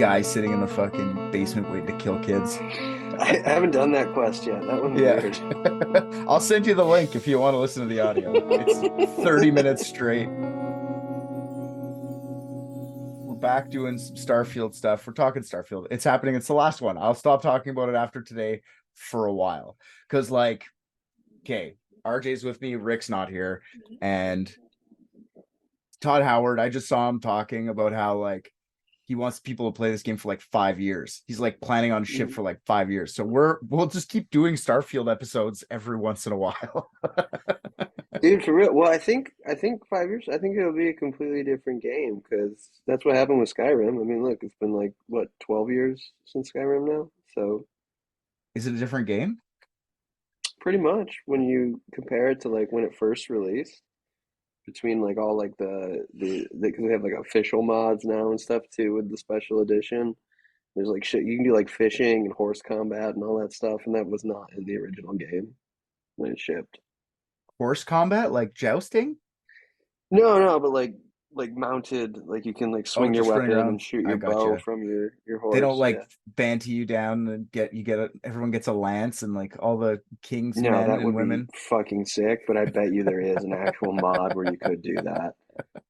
guy sitting in the fucking basement waiting to kill kids. I haven't done that quest yet. That one's Yeah. weird. I'll send you the link if you want to listen to the audio. It's 30 minutes straight. We're back doing some Starfield stuff. We're talking Starfield. It's happening. It's the last one. I'll stop talking about it after today for a while. Because, like, okay, RJ's with me, Rick's not here, and Todd Howard, I just saw him talking about how, like, he wants people to play this game for like 5 years. He's like planning on ship for like 5 years. So we'll just keep doing Starfield episodes every once in a while. Dude, for real. Well, I think 5 years. I think it'll be a completely different game because that's what happened with Skyrim. I mean, look, it's been like what 12 years since Skyrim now. So Is it a different game? pretty much when you compare it to like when it first released, between like all like the because they have like official mods now and stuff too with the special edition. There's like shit you can do like fishing and horse combat and all that stuff, and that was not in the original game when it shipped. Horse combat, like jousting? No, no, but like mounted, like you can like Oh, swing your just running weapon around. and shoot I your got bow you. from your They don't horse. like Yeah. banty you down and everyone gets a lance and like all the king's No, men that and would be women. fucking sick, but I bet you there is an actual mod where you could do that.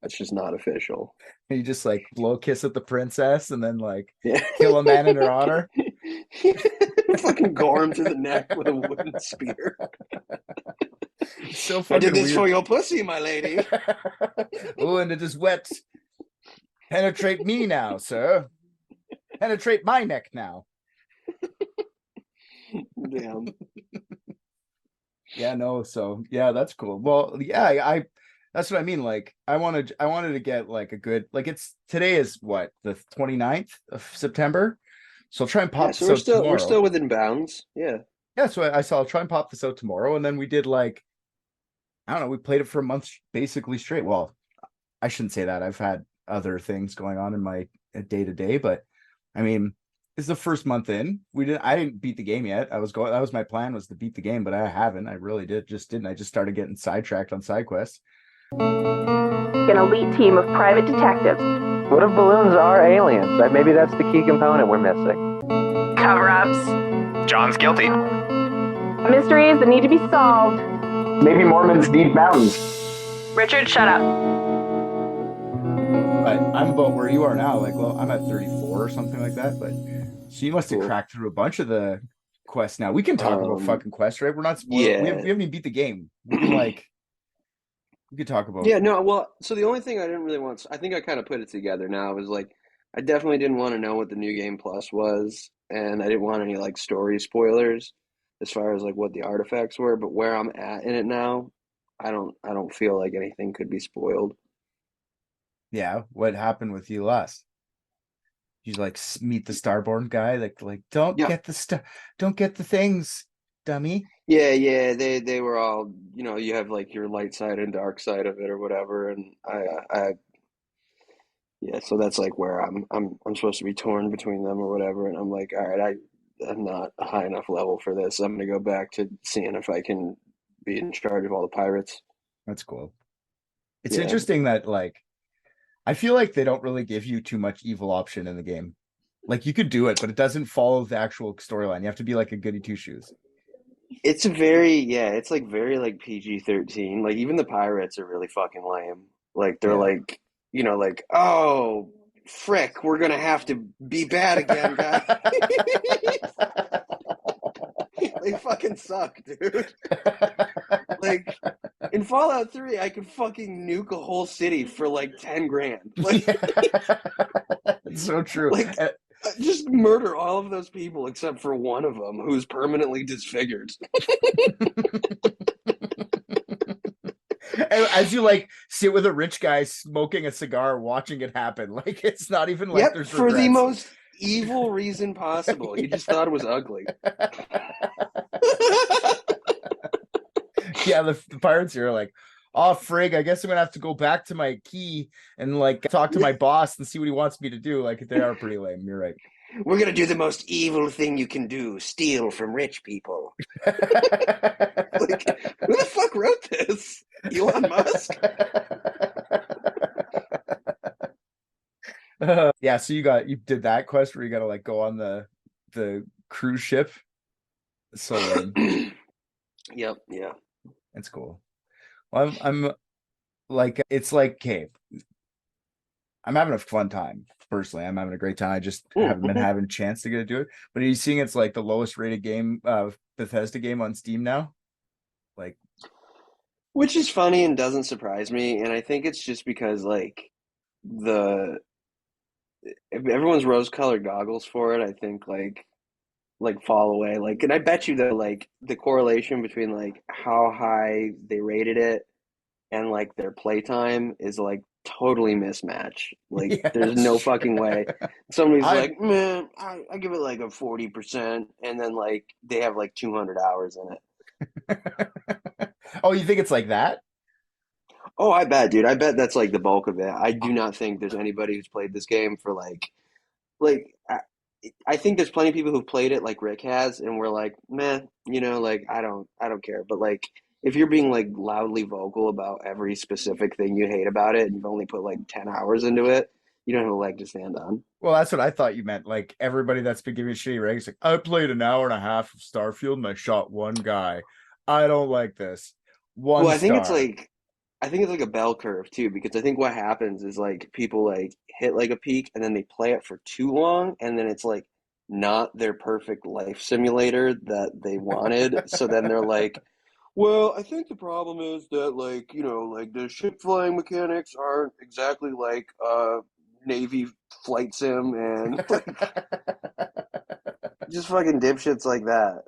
It's just not official. And you just like blow a kiss at the princess and then like Yeah. kill a man in her honor. Fucking gore him through the neck with a wooden spear. It's so I did fucking this for weird. your pussy, my lady. Oh, and it is wet. Penetrate me now, sir. Penetrate my neck now. Damn. Yeah, no, so yeah, that's cool. Well, yeah, I that's what I mean. Like, I wanted to get like a good, like, it's today is what, the 29th of September. So I'll try and Yeah, pop so this we're out still we're tomorrow. still within bounds. Yeah. Yeah, so I saw I'll try and pop this out tomorrow, and then we did like, I don't know, we played it for a month basically straight. Well, I shouldn't say that. I've had other things going on in my day to day, but I mean, it's the first month in. I didn't beat the game yet. That was my plan, was to beat the game, but I haven't. I really didn't. I just started getting sidetracked on side quests. An elite team of private detectives. What if balloons are aliens? Maybe that's the key component we're missing. Cover-ups. John's guilty. Mysteries that need to be solved. Maybe Mormons need mountains. Richard, shut up. But I'm about where you are now. Like, well, I'm at 34 or something like that. But so you must have Cool. cracked through a bunch of the quests now. We can talk about fucking quests, right? We're not spoiled. Yeah. We haven't even beat the game. We can like, we could talk about. Yeah, no, well, so the only thing I didn't really want, I think I kind of put it together now, was like, I definitely didn't want to know what the new game plus was, and I didn't want any like story spoilers as far as like what the artifacts were, but where I'm at in it now, I don't feel like anything could be spoiled. Yeah, what happened with you last? You like meet the Starborn guy, like don't Yeah. get don't get the things, dummy. Yeah, they were all, you have like your light side and dark side of it or whatever, and yeah, so that's like where I'm supposed to be torn between them or whatever, and I'm like, all right, I'm not a high enough level for this. I'm gonna go back to seeing if I can be in charge of all the pirates. That's cool. It's Yeah. interesting that like I feel like they don't really give you too much evil option in the game. Like you could do it, but it doesn't follow the actual storyline. You have to be like a goody two shoes. It's it's like very like PG-13. Like even the pirates are really fucking lame. Like they're Yeah. like, like, oh frick, we're gonna have to be bad again, guys. They fucking suck, dude. Like in Fallout 3, I could fucking nuke a whole city for like 10 grand. Like, It's so true. like just murder all of those people except for one of them who's permanently disfigured. As you like sit with a rich guy smoking a cigar, watching it happen, like it's not even like Yep, there's for the regrets. most evil reason possible. He just thought it was ugly. Yeah, the pirates here are like, oh frig, I guess I'm gonna have to go back to my key and like talk to my boss and see what he wants me to do. Like they are pretty lame. You're right. We're gonna do the most evil thing you can do: steal from rich people. Like, who the fuck wrote this? Elon Musk? Yeah, so you did that quest where you gotta like go on the cruise ship. It's so lame. Yep. Yeah. It's cool. Well, I'm like it's like okay, I'm having a fun time personally. I'm having a great time. I just haven't been Mm-hmm. having a chance to get to do it. But are you seeing it's like the lowest rated game, Bethesda game on Steam now? Like, Which is funny and doesn't surprise me, and I think it's just because like the if everyone's rose-colored goggles for it. I think like fall away. Like, and I bet you that like the correlation between like how high they rated it and like their playtime is like totally mismatched. Like, yeah, there's that's no true. fucking way. Somebody's I like, man, I give it like a 40%, and then like they have like 200 hours in it. Oh, you think it's like that? Oh, I bet, dude. I bet that's like the bulk of it. I do not think there's anybody who's played this game for like I think there's plenty of people who've played it like Rick has, and we're like, man, like I don't care. But like, if you're being like loudly vocal about every specific thing you hate about it, and you've only put like 10 hours into it, you don't have a leg to stand on. Well, that's what I thought you meant. Like everybody that's been giving me shitty ratings, like I played an hour and a half of Starfield and I shot one guy. I don't like this. Well, One star. I think it's like a bell curve too, because I think what happens is like people like hit like a peak and then they play it for too long, and then it's like not their perfect life simulator that they wanted. So then they're like, well, I think the problem is that like, like the ship flying mechanics aren't exactly like Navy flight sim, and like just fucking dipshits like that.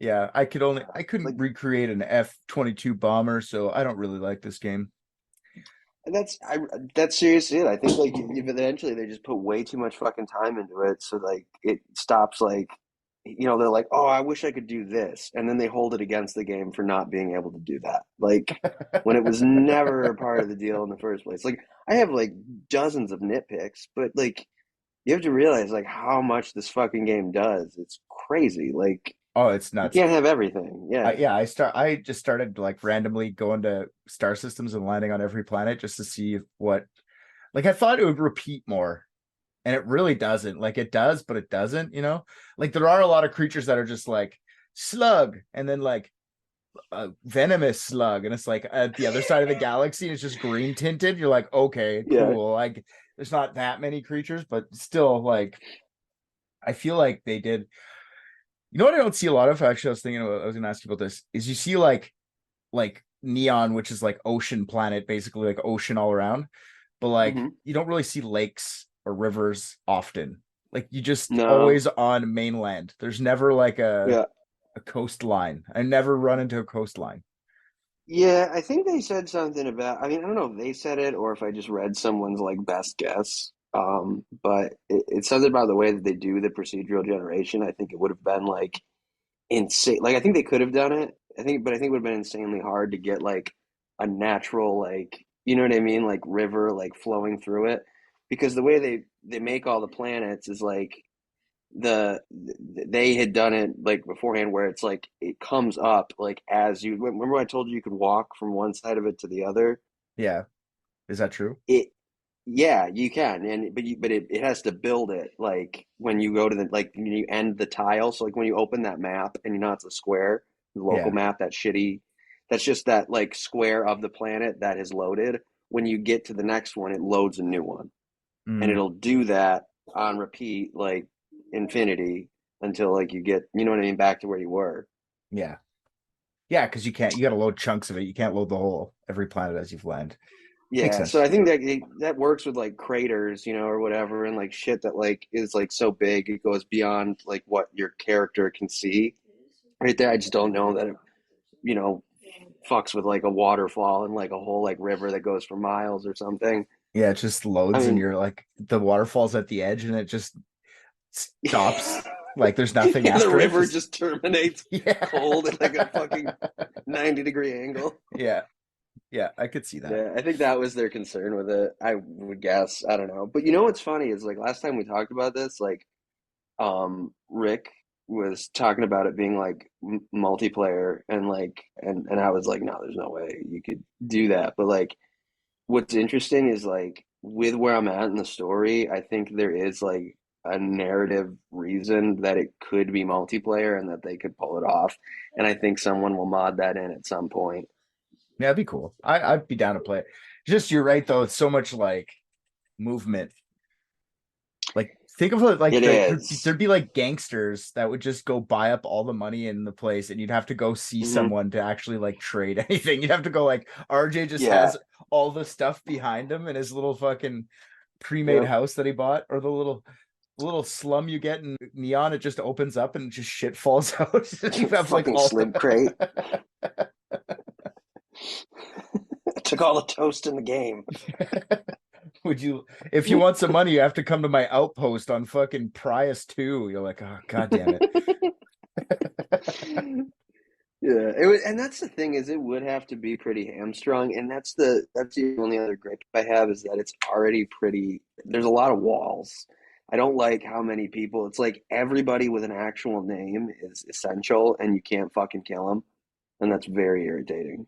Yeah, I couldn't Like, recreate an F-22 bomber, so I don't really like this game. and that's seriously it. I think like eventually they just put way too much fucking time into it, so like it stops like they're like, oh, I wish I could do this, and then they hold it against the game for not being able to do that. Like, when it was never a part of the deal in the first place. Like, I have like dozens of nitpicks, but like you have to realize like how much this fucking game does. It's crazy. Like, Oh, it's you nuts. can't have everything. Yeah. Yeah, I just started like randomly going to star systems and landing on every planet just to see what like I thought it would repeat more, and it really doesn't. Like it does, but it doesn't. Like there are a lot of creatures that are just like slug and then like a venomous slug, and it's like at the other side of the galaxy and it's just green tinted. You're like, okay, Yeah. cool. Like there's not that many creatures, but still like I feel like they did. You know what I don't see a lot of? Actually, I was thinking I was gonna ask you about this, is you see like Neon, which is like ocean planet, basically like ocean all around, but like Hmm. you don't really see lakes or rivers often. Like you just No. always on mainland. There's never like Yeah. a coastline. I never run into a coastline. Yeah, I think they said something about, I mean, I don't know if they said it or if I just read someone's like best guess. But it says about the way that they do the procedural generation. I think it would have been like insane. Like, I think they could have done it. But I think it would have been insanely hard to get like a natural, like, you know what I mean? Like river like flowing through it. Because the way they make all the planets is like they had done it like beforehand, where it's like it comes up like as you remember I told you you could walk from one side of it to the other. Yeah. Is that true? It Yeah, you can, and but it has to build it like when you go to the like when you end the tile. So like when you open that map and it's a square, the local Yeah. map, that's just that like square of the planet that is loaded. When you get to the next one, it loads a new one, and Mm, it'll do that on repeat like infinity until like you get, you know what I mean, back to where you were. yeah. Yeah, because you gotta load chunks of it. You can't load the whole every planet as you've landed. Makes Yeah, so sense. I think that works with like craters, or whatever, and like shit that like is like so big it goes beyond like what your character can see. Right there, I just don't know that it, you know, fucks with like a waterfall and like a whole like river that goes for miles or something. Yeah, it just I loads and mean, you're like the waterfall's at the edge and it just stops. Like there's nothing yeah, the after it. river Just just terminates yeah. cold at like a fucking 90-degree angle. Yeah. Yeah, I could see that. Yeah, I think that was their concern with it. I would guess. I don't know. But what's funny is like last time we talked about this, like Rick was talking about it being like multiplayer, and like and I was like, no, there's no way you could do that. But like what's interesting is like with where I'm at in the story, I think there is like a narrative reason that it could be multiplayer and that they could pull it off. And I think someone will mod that in at some point. Yeah, that'd be cool. I'd be down to play it. Just you're right though. It's so much like movement. Like think of it like It is. there'd be like gangsters that would just go buy up all the money in the place, and you'd have to go see Mhm. someone to actually like trade anything. You'd have to go like RJ just Yeah. has all the stuff behind him in his little fucking pre-made Yep. house that he bought, or the little slum you get in Neon. It just opens up and just shit falls out. You have like Fucking all Slim Crate. Took all the toast in the game. Would you, if you want some money, you have to come to my outpost on fucking Prius 2. You're like, oh god damn it. Yeah, it would, and that's the thing is it would have to be pretty hamstrung, and that's the only other gripe I have is that it's already pretty. There's a lot of walls. I don't like how many people. It's like everybody with an actual name is essential, and you can't fucking kill them, and that's very irritating.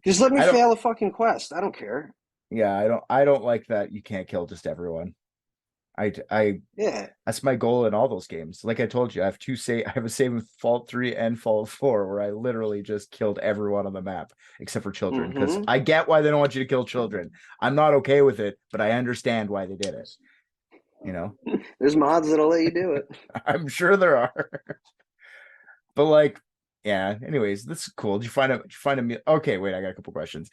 Just let me I don't- fail a fucking quest. I don't care. Yeah, I don't like that you can't kill just everyone. I Yeah. That's my goal in all those games. Like I told you, I have a save in Fallout 3 and Fallout 4 where I literally just killed everyone on the map except for children, because Mhm. I get why they don't want you to kill children. I'm not okay with it, but I understand why they did it. You know, There's mods that'll let you do it. I'm sure there are. But like, yeah. Anyways, this is cool. Did you find a meal? Okay, wait, I got a couple questions.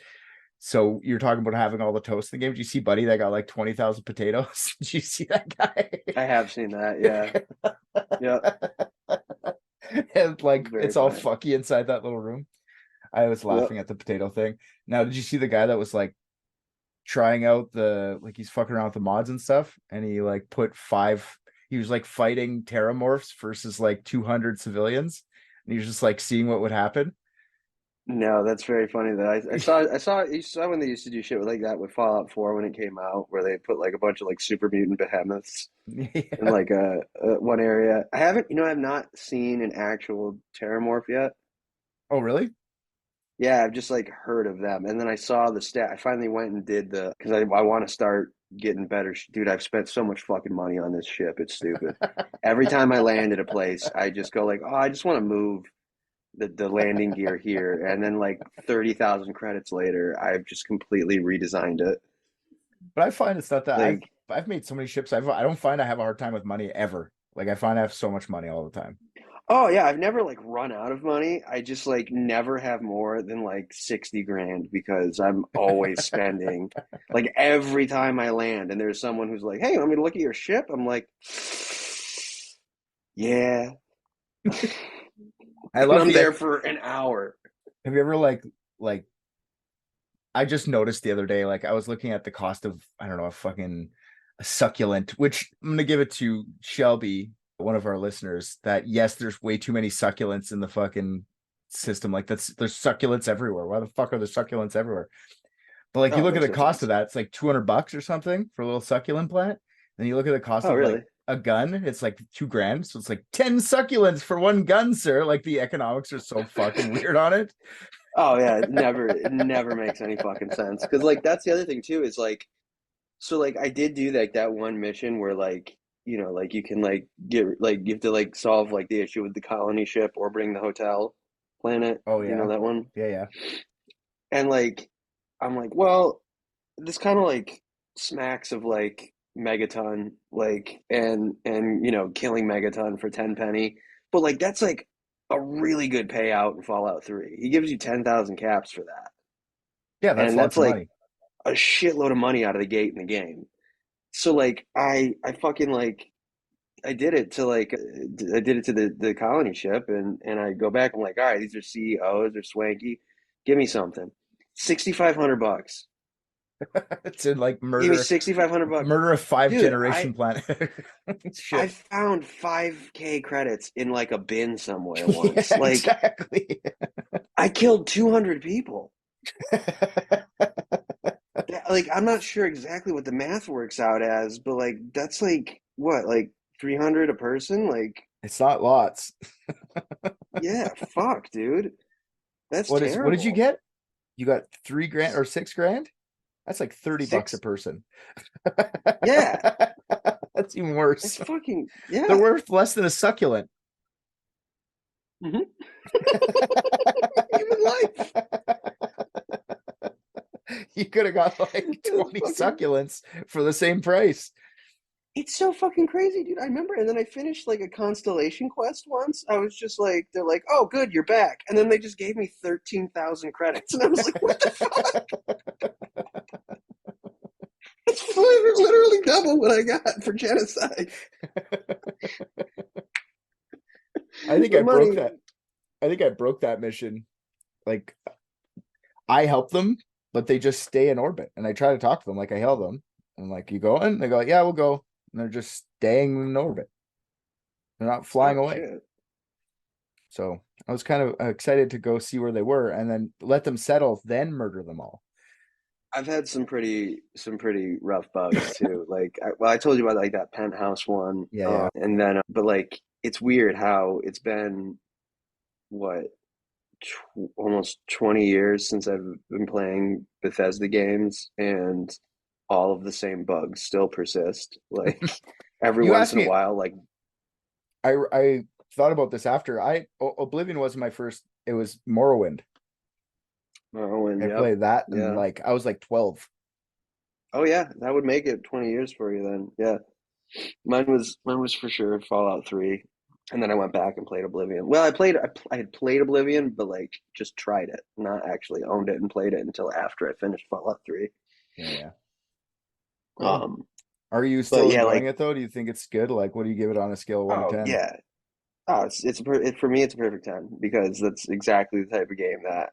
So you're talking about having all the toast in the game. Did you see Buddy that got like 20,000 potatoes? Did you see that guy? I have seen that. Yeah. Yeah. And like Very it's all funny. fucky inside that little room. I was laughing at the potato thing. Now, did you see the guy that was like trying out he's fucking around with the mods and stuff, and he like he was like fighting terramorphs versus like 200 civilians, and he was just like seeing what would happen. No, that's very funny though. You saw when they used to do shit like that with Fallout 4 when it came out, where they put like a bunch of like super mutant behemoths in Yeah. like a one area. I've not seen an actual Terramorph yet. Oh, really? Yeah, I've just like heard of them, and then I saw the stat. I finally went and did because I want to start getting better. Dude, I've spent so much fucking money on this ship. It's stupid. Every time I land at a place, I just go like, oh, I just want to move the landing gear here, and then like 30,000 credits later I've just completely redesigned it. But I find it's not that Like, I've made so many ships. I don't find I have a hard time with money ever. Like I find I have so much money all the time. oh yeah, I've never like run out of money. I just like never have more than like 60 grand because I'm always spending. Like every time I land and there's someone who's like, hey, want me to look at your ship? I'm like, yeah. I love I'm there for an hour. Have you ever like I just noticed the other day, like I was looking at the cost of, I don't know, a succulent, which I'm gonna give it to Shelby, one of our listeners, that yes, there's way too many succulents in the fucking system. Like there's succulents everywhere. Why the fuck are there succulents everywhere? But like you Oh, look at makes the no cost sense. of that, it's like $200 or something for a little succulent plant. Then you look at the cost Oh, of like really? a gun, it's like $2,000. So it's like 10 succulents for one gun, sir. Like the economics are so fucking weird on it. Oh yeah, it never makes any fucking sense. Because like that's the other thing too is like so like I did do like that one mission where like like you can like get like you have to like solve like the issue with the colony ship or bring the hotel planet. Oh Do you know yeah. that one? Yeah. And like I'm like, well, this kind of like smacks of like Megaton, like and killing Megaton for 10 penny. But like that's like a really good payout in Fallout 3. He gives you 10,000 caps for that. Yeah, that's And lots that's of like money. a shitload of money out of the gate in the game. So like I fucking like I did it to like I did it to the colony ship and I go back. I'm like, all right, these are CEOs, they're swanky. Give me something. $6,500. To like Give me $6,500. murder a five Dude, generation planet. I Shit. found 5K credits in like a bin somewhere Yeah, once. Like exactly. I killed 200 people. Like I'm not sure exactly what the math works out as, but like that's like what, like 300 a person? Like It's not lots. yeah, fuck, dude. That's What did you terrible. get? You got $3,000 or $6,000? That's like $30 a Six. person. Yeah. That's even worse. It's fucking They're worth less than a succulent. Human life. You could have got like 20 succulents for the same price. It's so fucking crazy, dude. I remember, and then I finished like a constellation quest once. I was just like, they're like, "Oh, good, you're back," and then they just gave me 13,000 credits, and I was like, "What the fuck?" It's literally double what I got for genocide. I think I broke that. I think I broke that mission. Like, I help them, but they just stay in orbit, and I try to talk to them. Like, I hail them, and like, "You going?" They go, "Yeah, we'll go." And they're just staying in orbit. They're not flying away. Shit. So I was kind of excited to go see where they were, and then let them settle, then murder them all. I've had some pretty rough bugs too. Like, I told you about like that penthouse one. Yeah. And then, but like, it's weird how it's been what almost 20 years since I've been playing Bethesda games, and all of the same bugs still persist. Like every You once asked in a me- while, like I thought about this after Oblivion wasn't my first. It was Morrowind. and I yep, played that, and yeah. like I was like 12. Oh yeah, that would make it 20 years for you then. Yeah. Mine was for sure Fallout 3. And then I went back and played Oblivion. Well, I had played Oblivion, but like just tried it, not actually owned it and played it until after I finished Fallout 3. Yeah. Are you But still yeah, enjoying like, it though? Do you think it's good? Like, what do you give it on a scale of 1 to oh 10? yeah. Oh, for me it's a perfect 10 because that's exactly the type of game that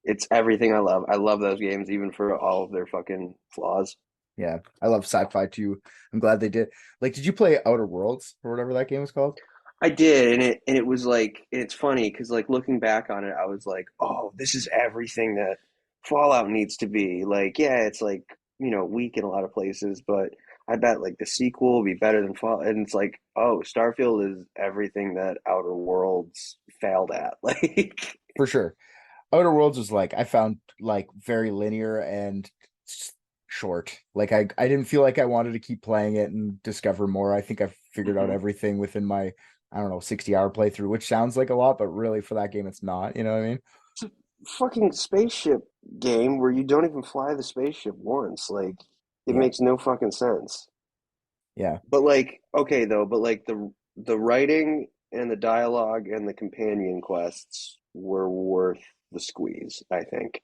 it's everything I love. I love those games even for all of their fucking flaws. Yeah, I love sci-fi too. I'm glad they did. Like, did you play Outer Worlds or whatever that game was called? I did, and it was like it's funny because like looking back on it, I was like, oh, this is everything that Fallout needs to be. Like, yeah, it's like weak in a lot of places, but I bet like the sequel will be better than Fallout. And it's like, oh, Starfield is everything that Outer Worlds failed at. Like, For sure. Outer Worlds was like, I found like very linear and short. Like I didn't feel like I wanted to keep playing it and discover more. I think I figured out everything within my, I don't know, 60-hour playthrough, which sounds like a lot, but really for that game it's not, you know what I mean? it's a fucking spaceship game where you don't even fly the spaceship once. Like, it Yeah. makes no fucking sense. Yeah. But like, okay though, but like the writing and the dialogue and the companion quests were worth the squeeze, I think.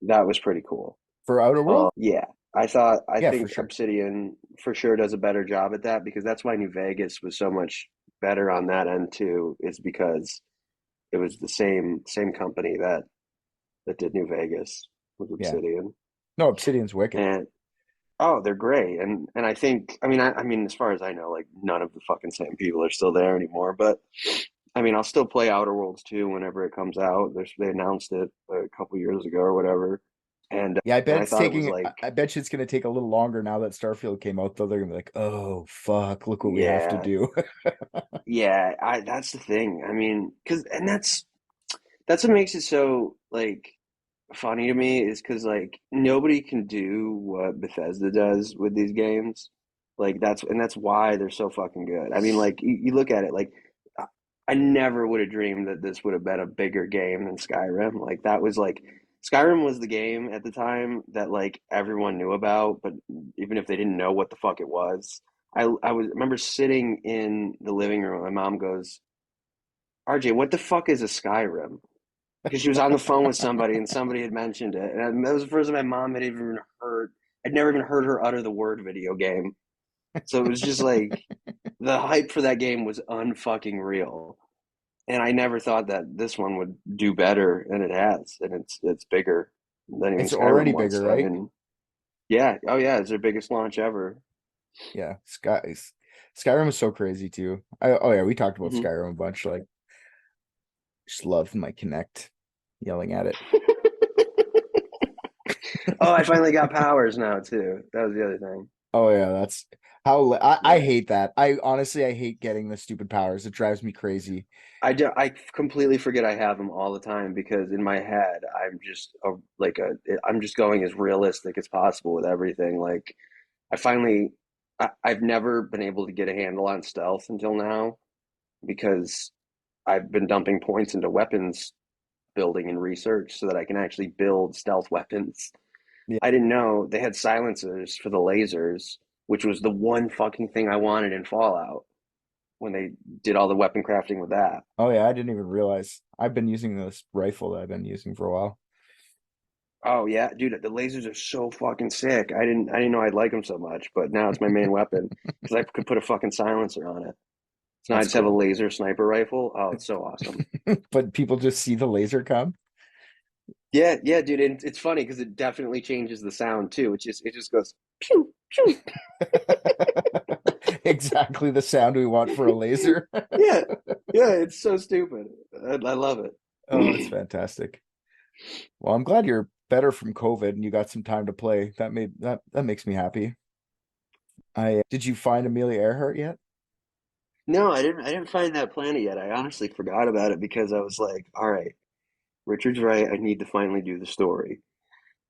That was pretty cool. For Outer World? Yeah. I Yeah, for think sure. Obsidian for sure does a better job at that because that's why New Vegas was so much better on that end too, is because it was the same company that did New Vegas with Yeah. Obsidian. No, Obsidian's wicked. And oh, they're great, and I think I mean as far as I know, like none of the fucking same people are still there anymore. But I mean, I'll still play Outer Worlds 2 whenever it comes out. They announced it a couple years ago or whatever, and Yeah, I bet I it's thought it was taking. like, I bet you it's gonna take a little longer now that Starfield came out. Though they're gonna be like, "Oh fuck, look what we have to yeah, do." yeah. That's the thing. I mean, and that's what makes it so like funny to me is because like nobody can do what Bethesda does with these games. Like that's why they're so fucking good. I mean, like you look at it, like I never would have dreamed that this would have been a bigger game than Skyrim. Like that was like Skyrim was the game at the time that like everyone knew about, but even if they didn't know what the fuck it was, remember sitting in the living room. My mom goes, "RJ, what the fuck is a Skyrim?" Because she was on the phone with somebody and somebody had mentioned it, and that was the first time my mom had even heard. I'd never even heard her utter the word video game. So it was just like the hype for that game was unfucking real. And I never thought that this one would do better, and it has, and it's bigger than even It's already Skyrim was. bigger, So I right? mean, yeah, oh yeah, it's their biggest launch ever. Yeah, Skyrim is so crazy too. Oh yeah, we talked about hmm Skyrim a bunch. Like, just love my Connect yelling at it. Oh, I finally got powers now too. That was the other thing. Oh yeah, that's how I Yeah. hate that. I honestly I hate getting the stupid powers. It drives me crazy. I completely forget I have them all the time because in my head I'm just going as realistic as possible with everything. Like I finally I've never been able to get a handle on stealth until now because I've been dumping points into weapons building and research so that I can actually build stealth weapons. Yeah. I didn't know they had silencers for the lasers, which was the one fucking thing I wanted in Fallout when they did all the weapon crafting with that. Oh yeah, I didn't even realize. I've been using this rifle that I've been using for a while. Oh yeah, dude, the lasers are so fucking sick. I didn't know I'd like them so much, but now it's my main weapon because I could put a fucking silencer on it. So now I That's just have a cool. laser sniper rifle. Oh, it's so awesome. But people just see the laser come. Yeah, yeah, dude, and it's funny because it definitely changes the sound too. It just goes pew pew. Exactly the sound we want for a laser. Yeah, yeah, it's so stupid. I love Oh, it's it. fantastic. Well, I'm glad you're better from COVID and you got some time to play. That makes me happy. I did you find Amelia Earhart yet? No, I didn't find that planet yet. I honestly forgot about it because I was like, all right, Richard's right. I need to finally do the story.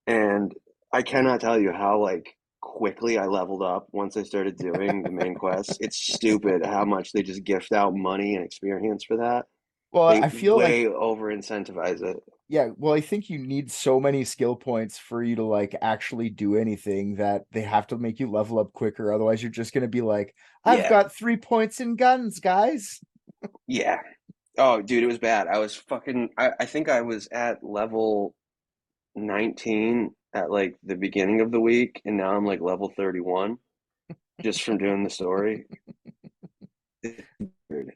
And I cannot tell you how like quickly I leveled up once I started doing the main quests. It's stupid how much they just gift out money and experience for that. Well, They I feel like way over incentivize it. yeah, well, I think you need so many skill points for you to like actually do anything that they have to make you level up quicker. Otherwise, you're just gonna be like, I've Yeah, got 3 points in guns, guys. yeah. Oh, dude, it was bad. I think I was at level 19 at like the beginning of the week, and now I'm like level 31 just from doing the story. It's weird.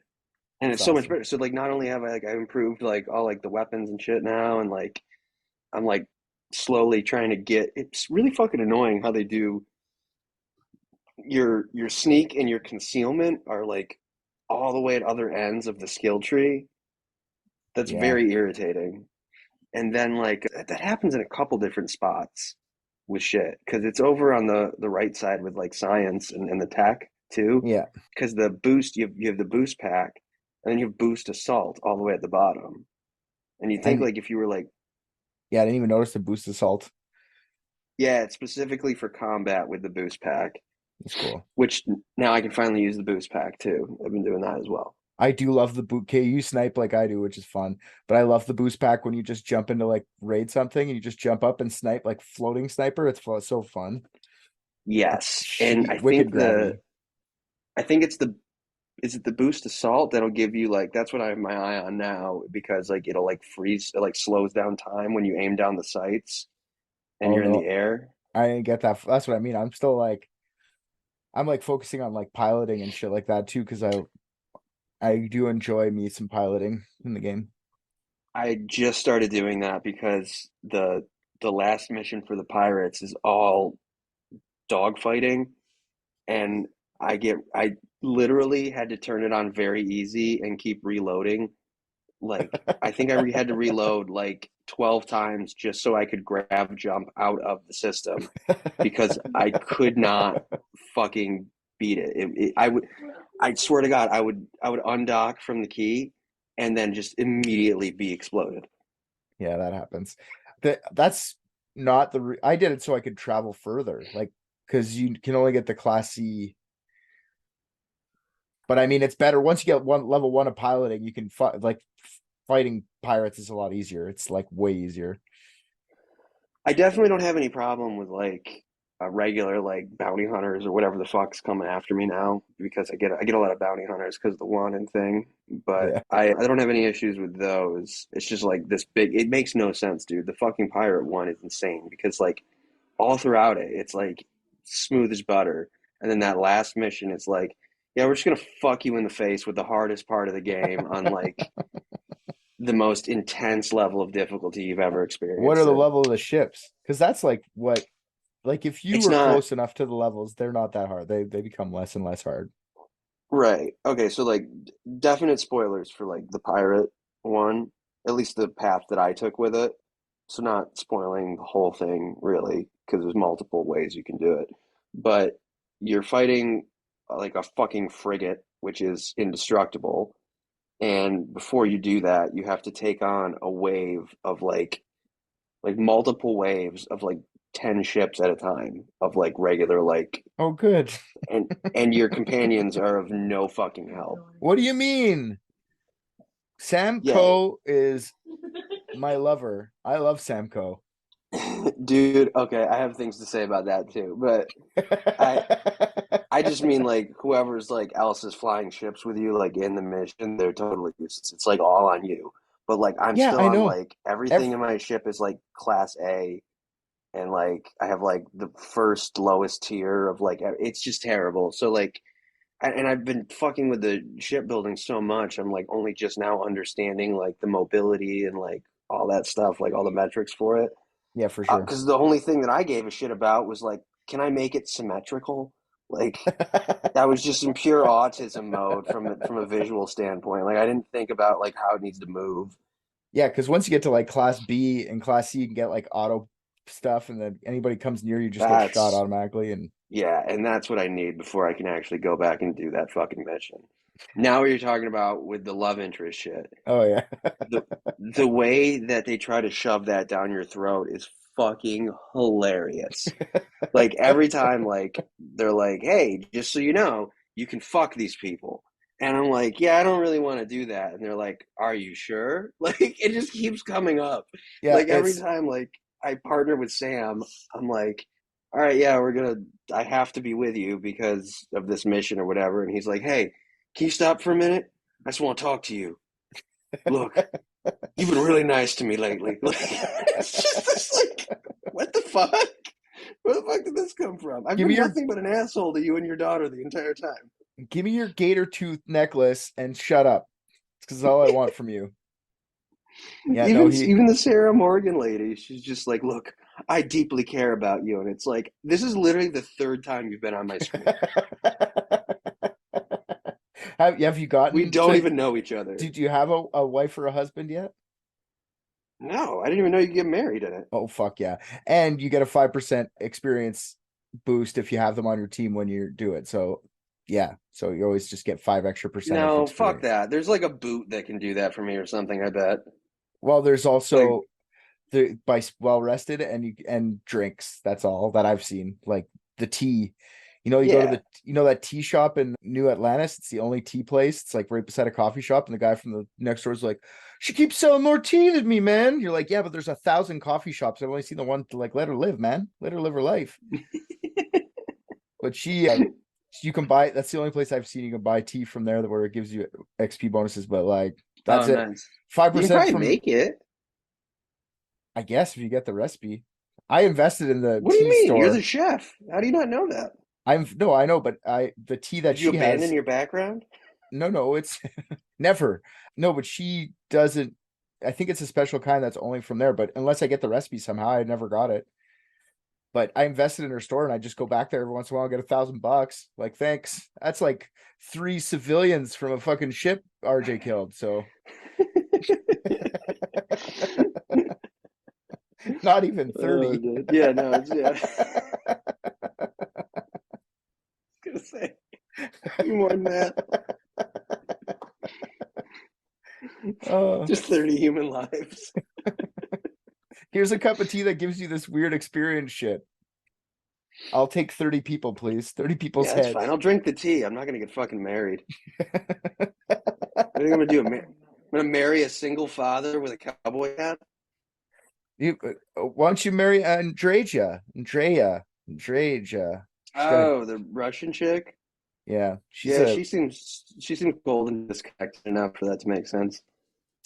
And It's it's so much awesome. better. So like not only have I improved like all like the weapons and shit now and like I'm like slowly trying to get it's really fucking annoying how they do your sneak and your concealment are like all the way at other ends of the skill tree. That's Yeah. very irritating. And then like that happens in a couple different spots with shit because it's over on the right side with like science and the tech too. Yeah. Because the boost you have the boost pack and then you have boost assault all the way at the bottom. And you think I like if you were like, yeah, I didn't even notice the boost assault. yeah, it's specifically for combat with the boost pack, That's cool. which now I can finally use the boost pack too. I've been doing that as well. I do love the boot. Okay, you snipe like I do, which is fun. But I love the boost pack when you just jump into like raid something and you just jump up and snipe like floating sniper. It's so fun. It's Yes, and shitty, wicked gravity. I think it's the is it the boost assault that'll give you like that's what I have my eye on now because like it'll like freeze it like slows down time when you aim down the sights and Oh you're in the no, air. I didn't get that. That's what I mean. I'm like focusing on like piloting and shit like that too, because I do enjoy me some piloting in the game. I just started doing that because the last mission for the pirates is all dogfighting and I literally had to turn it on very easy and keep reloading. Like I think had to reload like 12 times just so I could grab jump out of the system because I could not fucking beat it. I swear to God I would undock from the key and then just immediately be exploded. Yeah, that happens. That's not I did it so I could travel further, like because you can only get the class C. But I mean, it's better once you get one level one of piloting. You can fight like fighting pirates is a lot easier. It's like way easier. I definitely don't have any problem with like a regular like bounty hunters or whatever the fuck's coming after me now because I get a lot of bounty hunters because of the wanted thing. But Yeah, I don't have any issues with those. It's just like this big. It makes no sense, dude. The fucking pirate one is insane because like all throughout it, it's like smooth as butter, and then that last mission, it's like, yeah, we're just gonna fuck you in the face with the hardest part of the game on like the most intense level of difficulty you've ever what are experienced the it. level of the ships? Because that's like what like if you It's were not close enough to the levels, they're not that hard. They become less and less hard. right. Okay, so like definite spoilers for like the pirate one, at least the path that I took with it. So not spoiling the whole thing really, because there's multiple ways you can do it. But you're fighting like a fucking frigate, which is indestructible. And before you do that, you have to take on a wave of like multiple waves of like 10 ships at a time of like regular like Oh, good. and your companions are of no fucking help. What do you mean? Sam Yeah. Coe is my lover. I love Sam Coe. Dude, okay, I have things to say about that too, but I just mean like whoever's like else is flying ships with you like in the mission, they're totally useless. It's like all on you. But like I'm Yeah, still I on know. like everything in my ship is like class A, and like I have like the first lowest tier of like it's just terrible. So like and I've been fucking with the shipbuilding so much, I'm like only just now understanding like the mobility and like all that stuff, like all the metrics for it. Yeah, for sure. Because the only thing that I gave a shit about was like, can I make it symmetrical? Like that was just in pure autism mode from a visual standpoint. Like I didn't think about like how it needs to move. Yeah, because once you get to like class B and class C, you can get like auto stuff, and then anybody comes near you just get shot That's automatically. And yeah, and that's what I need before I can actually go back and do that fucking mission. Now what you're talking about with the love interest shit. oh yeah, The way that they try to shove that down your throat is fucking hilarious. Like every time, like they're like, "Hey, just so you know, you can fuck these people," and I'm like, "Yeah, I don't really want to do that." And they're like, "Are you sure?" Like it just keeps coming up. yeah. Like every It's time, like I partner with Sam, I'm like, "All right, yeah, I have to be with you because of this mission or whatever." And he's like, "Hey, can you stop for a minute? I just want to talk to you. Look, you've been really nice to me lately." Like, it's just this, like, what the fuck? Where the fuck did this come from? I've give been me your nothing but an asshole to you and your daughter the entire time. give me your gator tooth necklace and shut up. It's because all I want from you. Yeah, no, Even the Sarah Morgan lady, she's just like, look, I deeply care about you, and it's like this is literally the third time you've been on my screen. have you We gotten don't to? even know each other. Do you have a wife or a husband yet? No, I didn't even know you could get married in it. Oh fuck yeah! And you get a 5% experience boost if you have them on your team when you do it. So yeah, so you always just get 5 extra percent of No, fuck experience. that. There's like a boot that can do that for me or something, I bet. Well, there's Like, also the by well rested and drinks. That's all that I've seen. Like the tea, you go to yeah. that tea shop in New Atlantis. It's the only tea place. It's like right beside a coffee shop, and the guy from the next door is like, "She keeps selling more tea than me, man." You're like, "Yeah, but there's 1,000 coffee shops. I've only seen the one to like let her live, man. Let her live her life." But you can buy. That's the only place I've seen you can buy tea from there where it gives you XP bonuses. But like Oh, that's it. nice. Five You can percent probably from make it. I guess if you get the recipe. I invested in the What do you tea mean? You're store. the chef. How do you not know that? I know, but the tea that Did you she abandon has, your background? no, it's never. No, but she doesn't. I think it's a special kind that's only from there. But unless I get the recipe somehow, I never got it. But I invested in her store, and I just go back there every once in a while, get $1,000. Like, thanks. That's like 3 civilians from a fucking ship RJ killed. So not even Oh, 30. dude. Yeah, no, it's yeah. I was gonna say more than that. Uh, Just 30 human lives. here's a cup of tea that gives you this weird experience shit. I'll take 30 people, please. 30 people's Yeah, that's fine. heads. I'll drink the tea. I'm not gonna get fucking married. What are you gonna do? I'm gonna marry a single father with a cowboy hat? Why don't you marry Andrea? She's got a Oh, the Russian chick? yeah. She's Yeah, a. she seems cold and disconnected enough for that to make sense.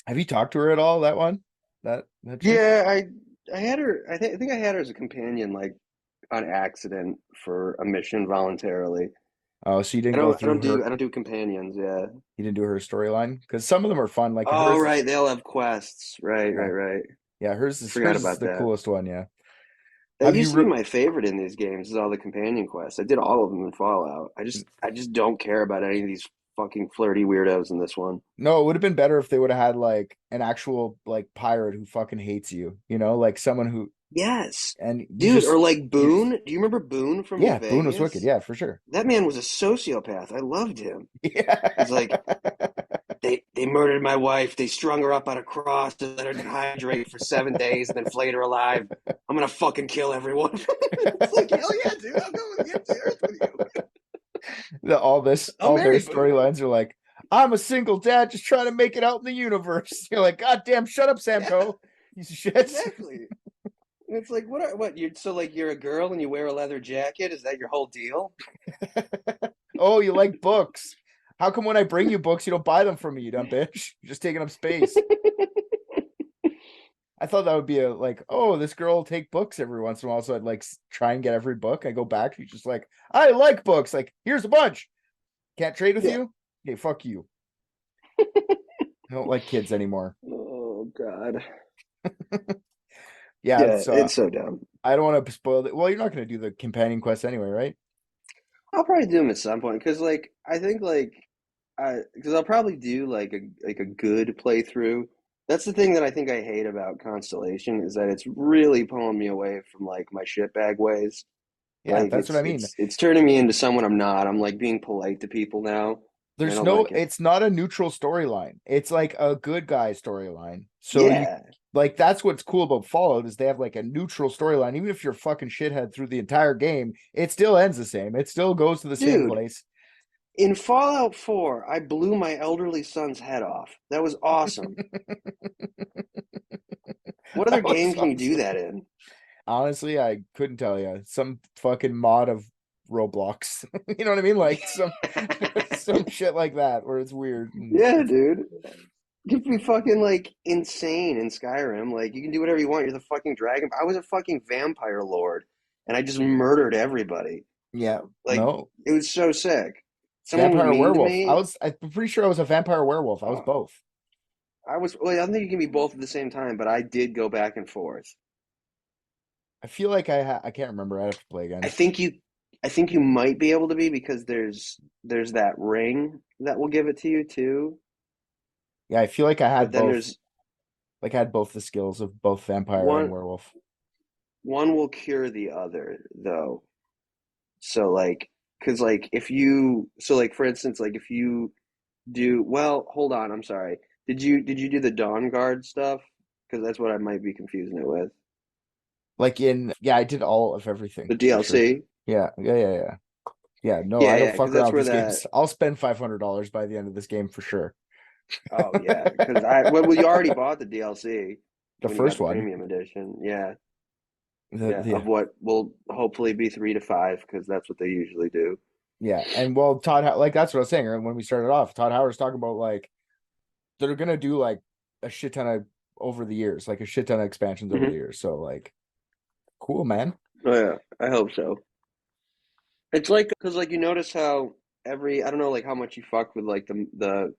Have you talked to her at all? That one, that chick. Yeah, I had her. I think I had her as a companion, like on accident for a mission voluntarily. Oh, so you didn't go through her. I don't do companions. Yeah. You didn't do her storyline because some of them are fun. Like Oh, hers is right. They all have quests. Right, yeah, right. yeah. Forgot Hers is about the that. coolest one. Yeah. That Have you? used to be my favorite in these games, is all the companion quests. I did all of them in Fallout. I just don't care about any of these fucking flirty weirdos in this one. No, it would have been better if they would have had like an actual like pirate who fucking hates you. Like someone who Yes. And you Dude, or like you Boone. Do you remember Boone from New yeah, Boone was wicked. Vegas? Yeah, for sure. That man was a sociopath. I loved him. He's Yeah. like, they murdered my wife. They strung her up on a cross and let her dehydrate for 7 days and then flayed her alive. I'm gonna fucking kill everyone. It's like, hell yeah, dude. I'll go get to the earth with you. all I'll their marry Boone. storylines are like, I'm a single dad just trying to make it out in the universe. You're like, God damn, shut up, Samco. Piece of shit. Exactly. And it's like, what you're so like you're a girl and you wear a leather jacket? Is that your whole deal? Oh, you like books. How come when I bring you books, you don't buy them for me, you dumb bitch? You're just taking up space. I thought that would be a like, oh, this girl will take books every once in a while. So I'd like try and get every book. I go back. She's just like, I like books. Like, here's a bunch. Can't trade with you? Okay, fuck you. I don't like kids anymore. Oh God. Yeah, Yeah, so it's so dumb. I don't want to spoil it. Well, you're not going to do the companion quest anyway, right? I'll probably do them at some point because, like, I think because I'll probably do like a good playthrough. That's the thing that I think I hate about Constellation is that it's really pulling me away from like my shitbag ways. Yeah, Like that's what I mean. it's turning me into someone I'm not. I'm like being polite to people now. I don't like it. It's not a neutral storyline. It's like a good guy storyline. So Yeah, like that's what's cool about Fallout is they have like a neutral storyline. Even if you're fucking shithead through the entire game, it still ends the same. It still goes to the same dude. place. In Fallout 4, I blew my elderly son's head off. That was awesome. What other That game was can you do awesome. that in? Honestly, I couldn't tell you. Some fucking mod of Roblox. You know what I mean? Like some shit like that where it's weird. Yeah, dude. You can be fucking like insane in Skyrim. Like you can do whatever you want. You're the fucking dragon. I was a fucking vampire lord, and I just murdered everybody. Yeah, Like no. it was so sick. Someone was Vampire mean to werewolf. me. I'm pretty sure I was a vampire werewolf. I was Oh, both. I was. Well, I don't think you can be both at the same time, but I did go back and forth. I feel like I can't remember. I have to play I again. think you. I think you might be able to be because there's that ring that will give it to you too. Yeah, I feel like I But had then both. there's Like I had both the skills of both vampire and one. werewolf. One will cure the other though. So like, because like if you, so like for instance, like if you do well, hold on, I'm sorry. Did you do the Dawn Guard stuff? Because that's what I might be confusing it with. Like yeah, I did all of everything The for sure. DLC. Yeah. Yeah, no, Yeah, I don't yeah, fuck because around that's with where this game. that. I'll spend $500 by the end of this game for sure. Oh yeah, because well you already bought the DLC The when you got first the one. premium edition. Yeah, The, yeah, the of what will hopefully be 3 to 5 because that's what they usually do. Yeah, and well, like that's what I was saying when we started off. Todd Howard's talking about like they're gonna do like a shit ton of over the years, like a shit ton of expansions over the Hmm. years. So like, cool, man. Oh yeah, I hope so. It's like because like you notice how I don't know like how much you fucked with like the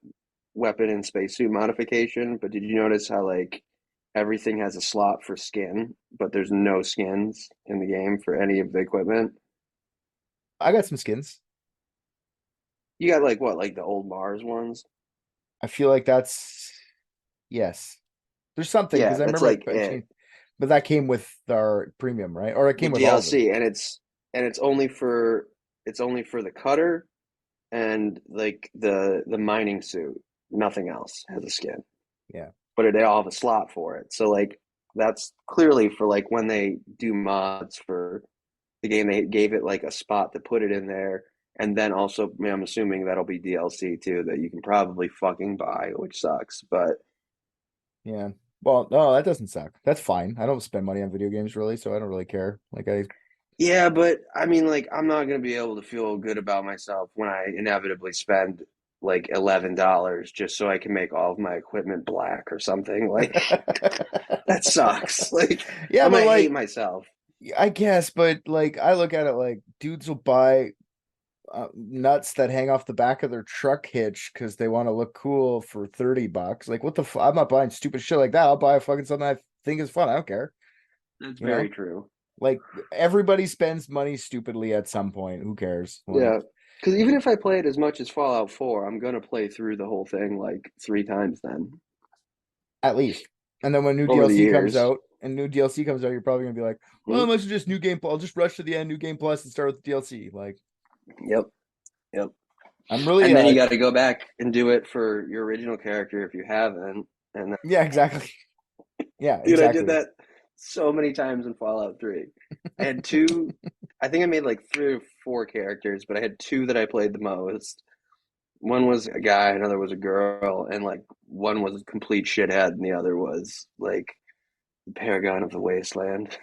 weapon and spacesuit modification, but did you notice how like everything has a slot for skin, but there's no skins in the game for any of the equipment? I got some skins. You got like what, like the old Mars ones? I feel like that's yes. There's something Yeah, because I that's remember like it mentioning, but that came with our premium, right? Or it the came with all of them. DLC, and it's only for the cutter and like the mining suit. Nothing else has a skin, Yeah, but they all have a slot for it. So like that's clearly for like when they do mods for the game, they gave it like a spot to put it in there. And then also, I mean, I'm assuming that'll be DLC too that you can probably fucking buy, which sucks. But yeah. Well, no, that doesn't suck. That's fine. I don't spend money on video games really, so I don't really care. Like yeah, but I mean, like, I'm not gonna be able to feel good about myself when I inevitably spend like $11 just so I can make all of my equipment black or something. Like, that sucks. Like, yeah, I'm but gonna hate like myself. I guess, but like I look at it like dudes will buy nuts that hang off the back of their truck hitch because they want to look cool for $30. Like, what the? I'm not buying stupid shit like that. I'll buy fucking something I think is fun. I don't care. That's You very know, true. like everybody spends money stupidly at some point. Who cares? Like, Yeah, because even if I play it as much as Fallout 4, I'm gonna play through the whole thing like 3 times then at least. And then when new over the DLC comes years. out, and new DLC comes out, you're probably gonna be like, well, unless it's just new game, I'll just rush to the end, new game plus, and start with the DLC. Like, Yep. I'm really, and then you got to go back and do it for your original character if you haven't. And yeah, exactly. Yeah, dude, exactly. I did that so many times in Fallout 3. I had two, I think I made like 3 or 4 characters, but I had 2 that I played the most. One was a guy, another was a girl, and like one was a complete shithead, and the other was like the paragon of the wasteland.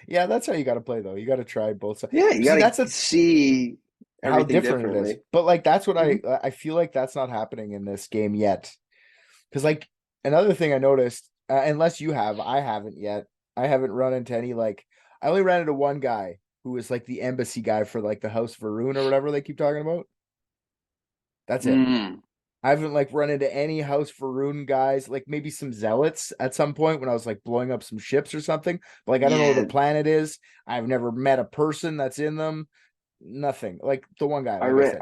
Yeah, that's how you got to play though. You got to try both sides. Yeah, you See, got that's to see how everything different it is. differently. But like that's what Mhm. I feel like that's not happening in this game yet. Because like another thing I noticed, unless you have, I haven't yet. I haven't run into any like I only ran into one guy who was like the embassy guy for like the House Varun or whatever they keep talking about. That's it. Mm. I haven't like run into any House Varun guys, like maybe some zealots at some point when I was like blowing up some ships or something. But like I don't know what Yeah, the planet is. I've never met a person that's in them. Nothing. Like the one guy, I like I ran said.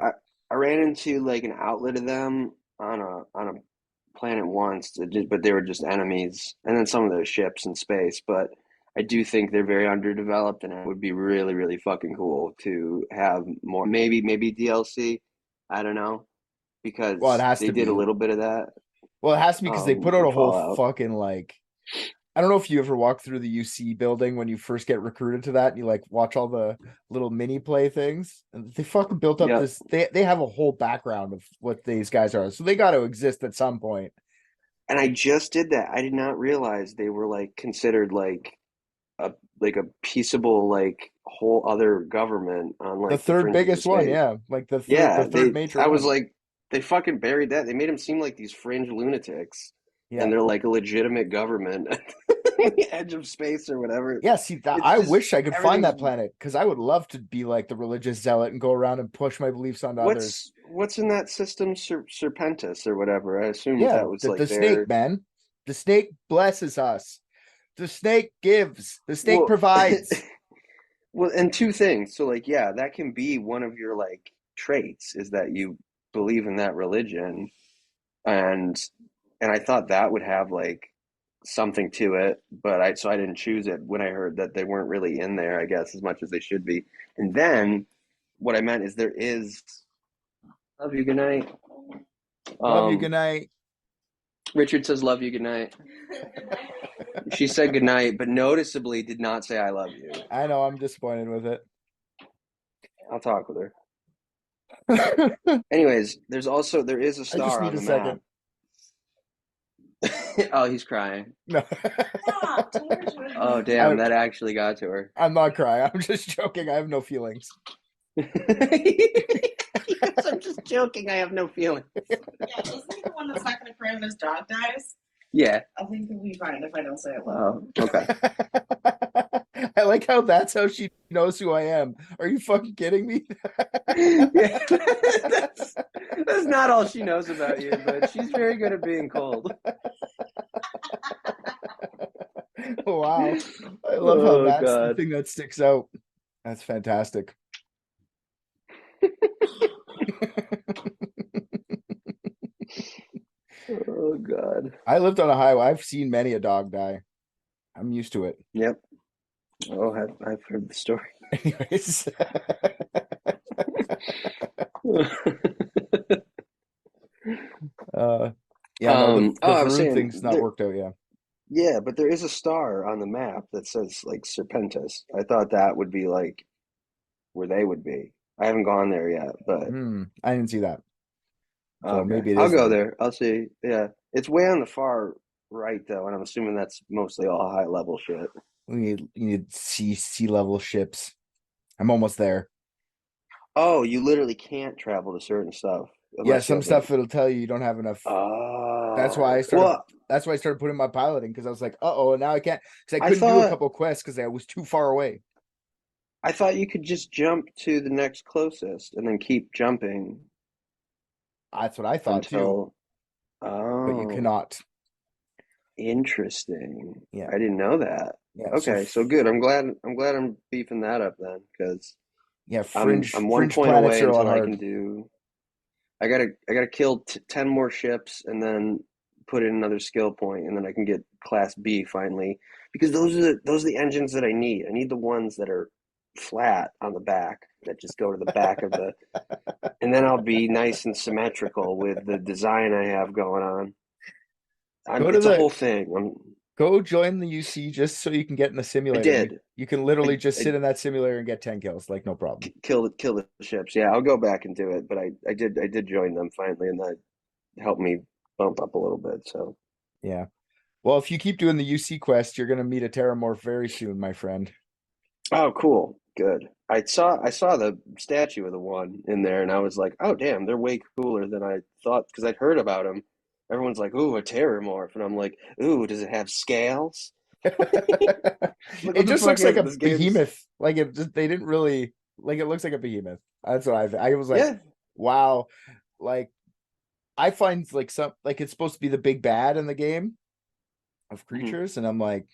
I ran into like an outlet of them on a planet once, but they were just enemies, and then some of those ships in space. But I do think they're very underdeveloped, and it would be really, really fucking cool to have more. Maybe DLC. I don't know Well, it because has they to did a be. little bit of that Well, it has to be because they put out in a whole Fallout. fucking like I don't know if you ever walk through the UC building when you first get recruited to that and you like watch all the little mini play things. And they fucking built up Yep. this they have a whole background of what these guys are. So they got to exist at some point. And I just did that. I did not realize they were like considered a a peaceable like whole other government on The like the third fringes of biggest one, space. yeah. Like the Yeah, third major I was one. like they fucking buried that. They made them seem like these fringe lunatics and Yeah. they're like a legitimate government on the edge of space or whatever. Yeah, see that It's I just wish I could find everything's that planet because I would love to be like the religious zealot and go around and push my beliefs onto others. what's in that system Serpentis or whatever. I assume Yeah, that was the like snake, their man. The snake blesses us. The snake gives. The snake well provides. well, and 2 things. So like yeah, that can be one of your like traits is that you believe in that religion and I thought that would have like something to it, but I didn't choose it when I heard that they weren't really in there, I guess, as much as they should be. And then what I meant is there is love you, good night. Love you. Good night. Richard says love you, good night. She said good night, but noticeably did not say I love you. I know I'm disappointed with it. I'll talk with her. Anyways, there is a I just star need on a the second. map. Oh, he's crying. No. Oh, damn, that actually got to her. I'm not crying. I'm just joking. I have no feelings. Yes, I'm just joking. I have no feeling. Yeah, isn't he the one that's not going to cry when his dog dies? Yeah. I think he'll be fine if I don't say it Oh, loud. okay. I like how that's how she knows who I am. Are you fucking kidding me? Yeah. That's not all she knows about you, but she's very good at being cold. Wow. I love how Oh, that's the God. thing that sticks out. That's fantastic. Oh, God. I lived on a highway. I've seen many a dog die. I'm used to it. Yep. Oh, I've heard the story. Anyways. Yeah, no, the I was Varun saying, thing's not worked out, yeah. yeah, but there is a star on the map that says like Serpentis. I thought that would be like where they would be. I haven't gone there yet, but I didn't see that. So okay. maybe it I'll is go there. there. I'll see. Yeah. It's way on the far right though, and I'm assuming that's mostly all high level shit. You need sea level ships. I'm almost there. Oh, you literally can't travel to certain stuff Yeah, unless you some have stuff it'll tell you don't have enough. That's why I started. Well, That's why I started putting my piloting because I was like, oh, now I can't because I I couldn't do a thought couple quests because I was too far away. I thought you could just jump to the next closest and then keep jumping That's what I thought too, until but you oh, cannot. interesting. Yeah, I didn't know that. yeah. Okay, so good. I'm beefing that up then because Yeah, I'm 1 fringe point planets away are a lot until I can hard. do I gotta kill 10 more ships and then put in another skill point, and then I can get Class B finally. Because those are the engines that I need. I need the ones that are flat on the back, that just go to the back of the, and then I'll be nice and symmetrical with the design I have going on. It's a whole thing. Go join the UC just so you can get in the simulator. I did. You can literally just sit in that simulator and get 10 kills, like no problem. Kill the ships. Yeah, I'll go back and do it. But I did join them finally, and that helped me bump up a little bit. So yeah. Well, if you keep doing the UC quest, you're gonna meet a Terramorph very soon, my friend. Oh, cool. Good. I saw the statue of the one in there, and I was like, oh damn, they're way cooler than I thought, because I'd heard about them. Everyone's like, ooh, a Terramorph, and I'm like, ooh, does it have scales? It just looks like a behemoth. Like they didn't really like. It looks like a behemoth. That's what I was like, wow. Like I find like it's supposed to be the big bad in the game of creatures, and I'm like,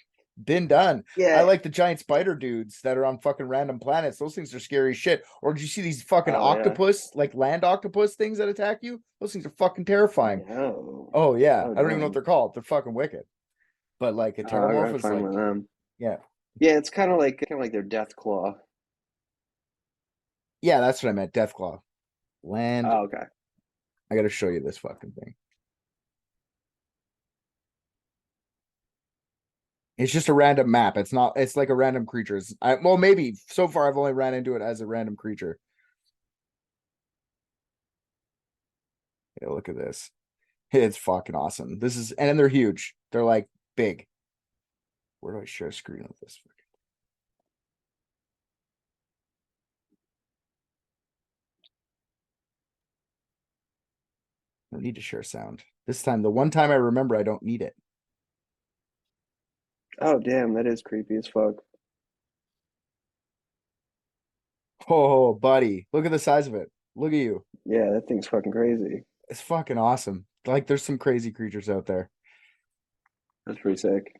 been done. Yeah, I like the giant spider dudes that are on fucking random planets. Those things are scary as shit. Or did you see these fucking octopus, like land octopus things that attack you? Those things are fucking terrifying. No. Oh yeah, I don't even know what they're called. They're fucking wicked. But like a Terramorph is like, them. Yeah, it's kind of like their Death Claw. Yeah, that's what I meant. Deathclaw. Land. Oh, okay. I gotta show you this fucking thing. It's just a random map. It's not. It's like a random creature. Well, maybe so far I've only ran into it as a random creature. Yeah, look at this. It's fucking awesome. This is, and they're huge. They're like big. Where do I share screen with this? I don't need to share sound this time. The one time I remember, I don't need it. Oh damn, that is creepy as fuck. Oh, buddy, look at the size of it. Look at you. Yeah, that thing's fucking crazy. It's fucking awesome. Like there's some crazy creatures out there. That's pretty sick.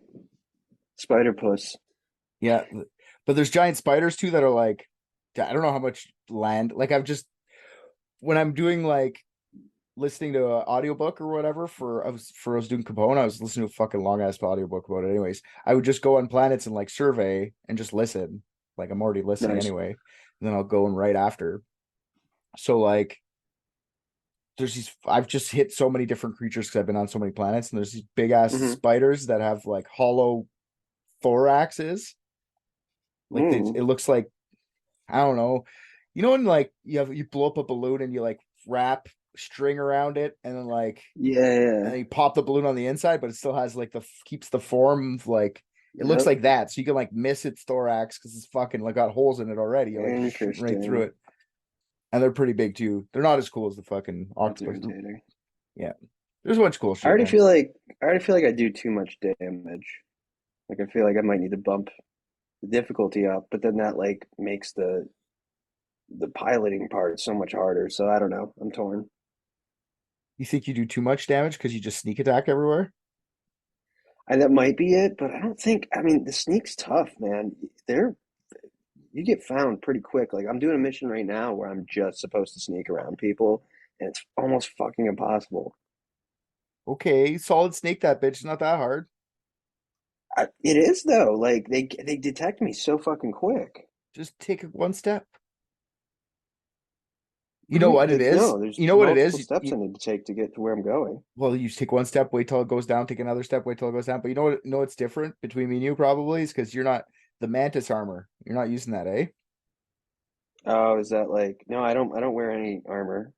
Spider puss. Yeah, but there's giant spiders too that are like, I don't know how much land. Like when I'm doing like listening to an audiobook or whatever I was doing Capone, I was listening to a fucking long ass audiobook about it anyways. I would just go on planets and like survey and just listen. Like I'm already listening anyway. And then I'll go and write after. So like I've just hit so many different creatures because I've been on so many planets, and there's these big ass spiders that have like hollow thoraxes. Like it looks like, I don't know. You know when like you blow up a balloon and you like wrap string around it and then like and then you pop the balloon on the inside, but it still has like keeps the form of like it looks like that, so you can like miss its thorax because it's fucking like got holes in it already. You like shoot right through it, and they're pretty big too. They're not as cool as the fucking octopus. Yeah, there's a bunch of cool shit. I already feel like I do too much damage. Like I feel like I might need to bump the difficulty up, but then that like makes the piloting part so much harder. So I don't know. I'm torn. You think you do too much damage because you just sneak attack everywhere? And that might be it, but I don't think. I mean, the sneak's tough, man. You get found pretty quick. Like I'm doing a mission right now where I'm just supposed to sneak around people, and it's almost fucking impossible. Okay, solid snake that bitch. It's not that hard. It is though. Like they detect me so fucking quick. Just take one step. You know what it is? No, there's what it is? Steps I need to take to get to where I'm going. Well, you just take one step, wait till it goes down, take another step, wait till it goes down. But you know what's different between me and you probably is because you're not the mantis armor. You're not using that, eh? Oh, is that like no, I don't wear any armor.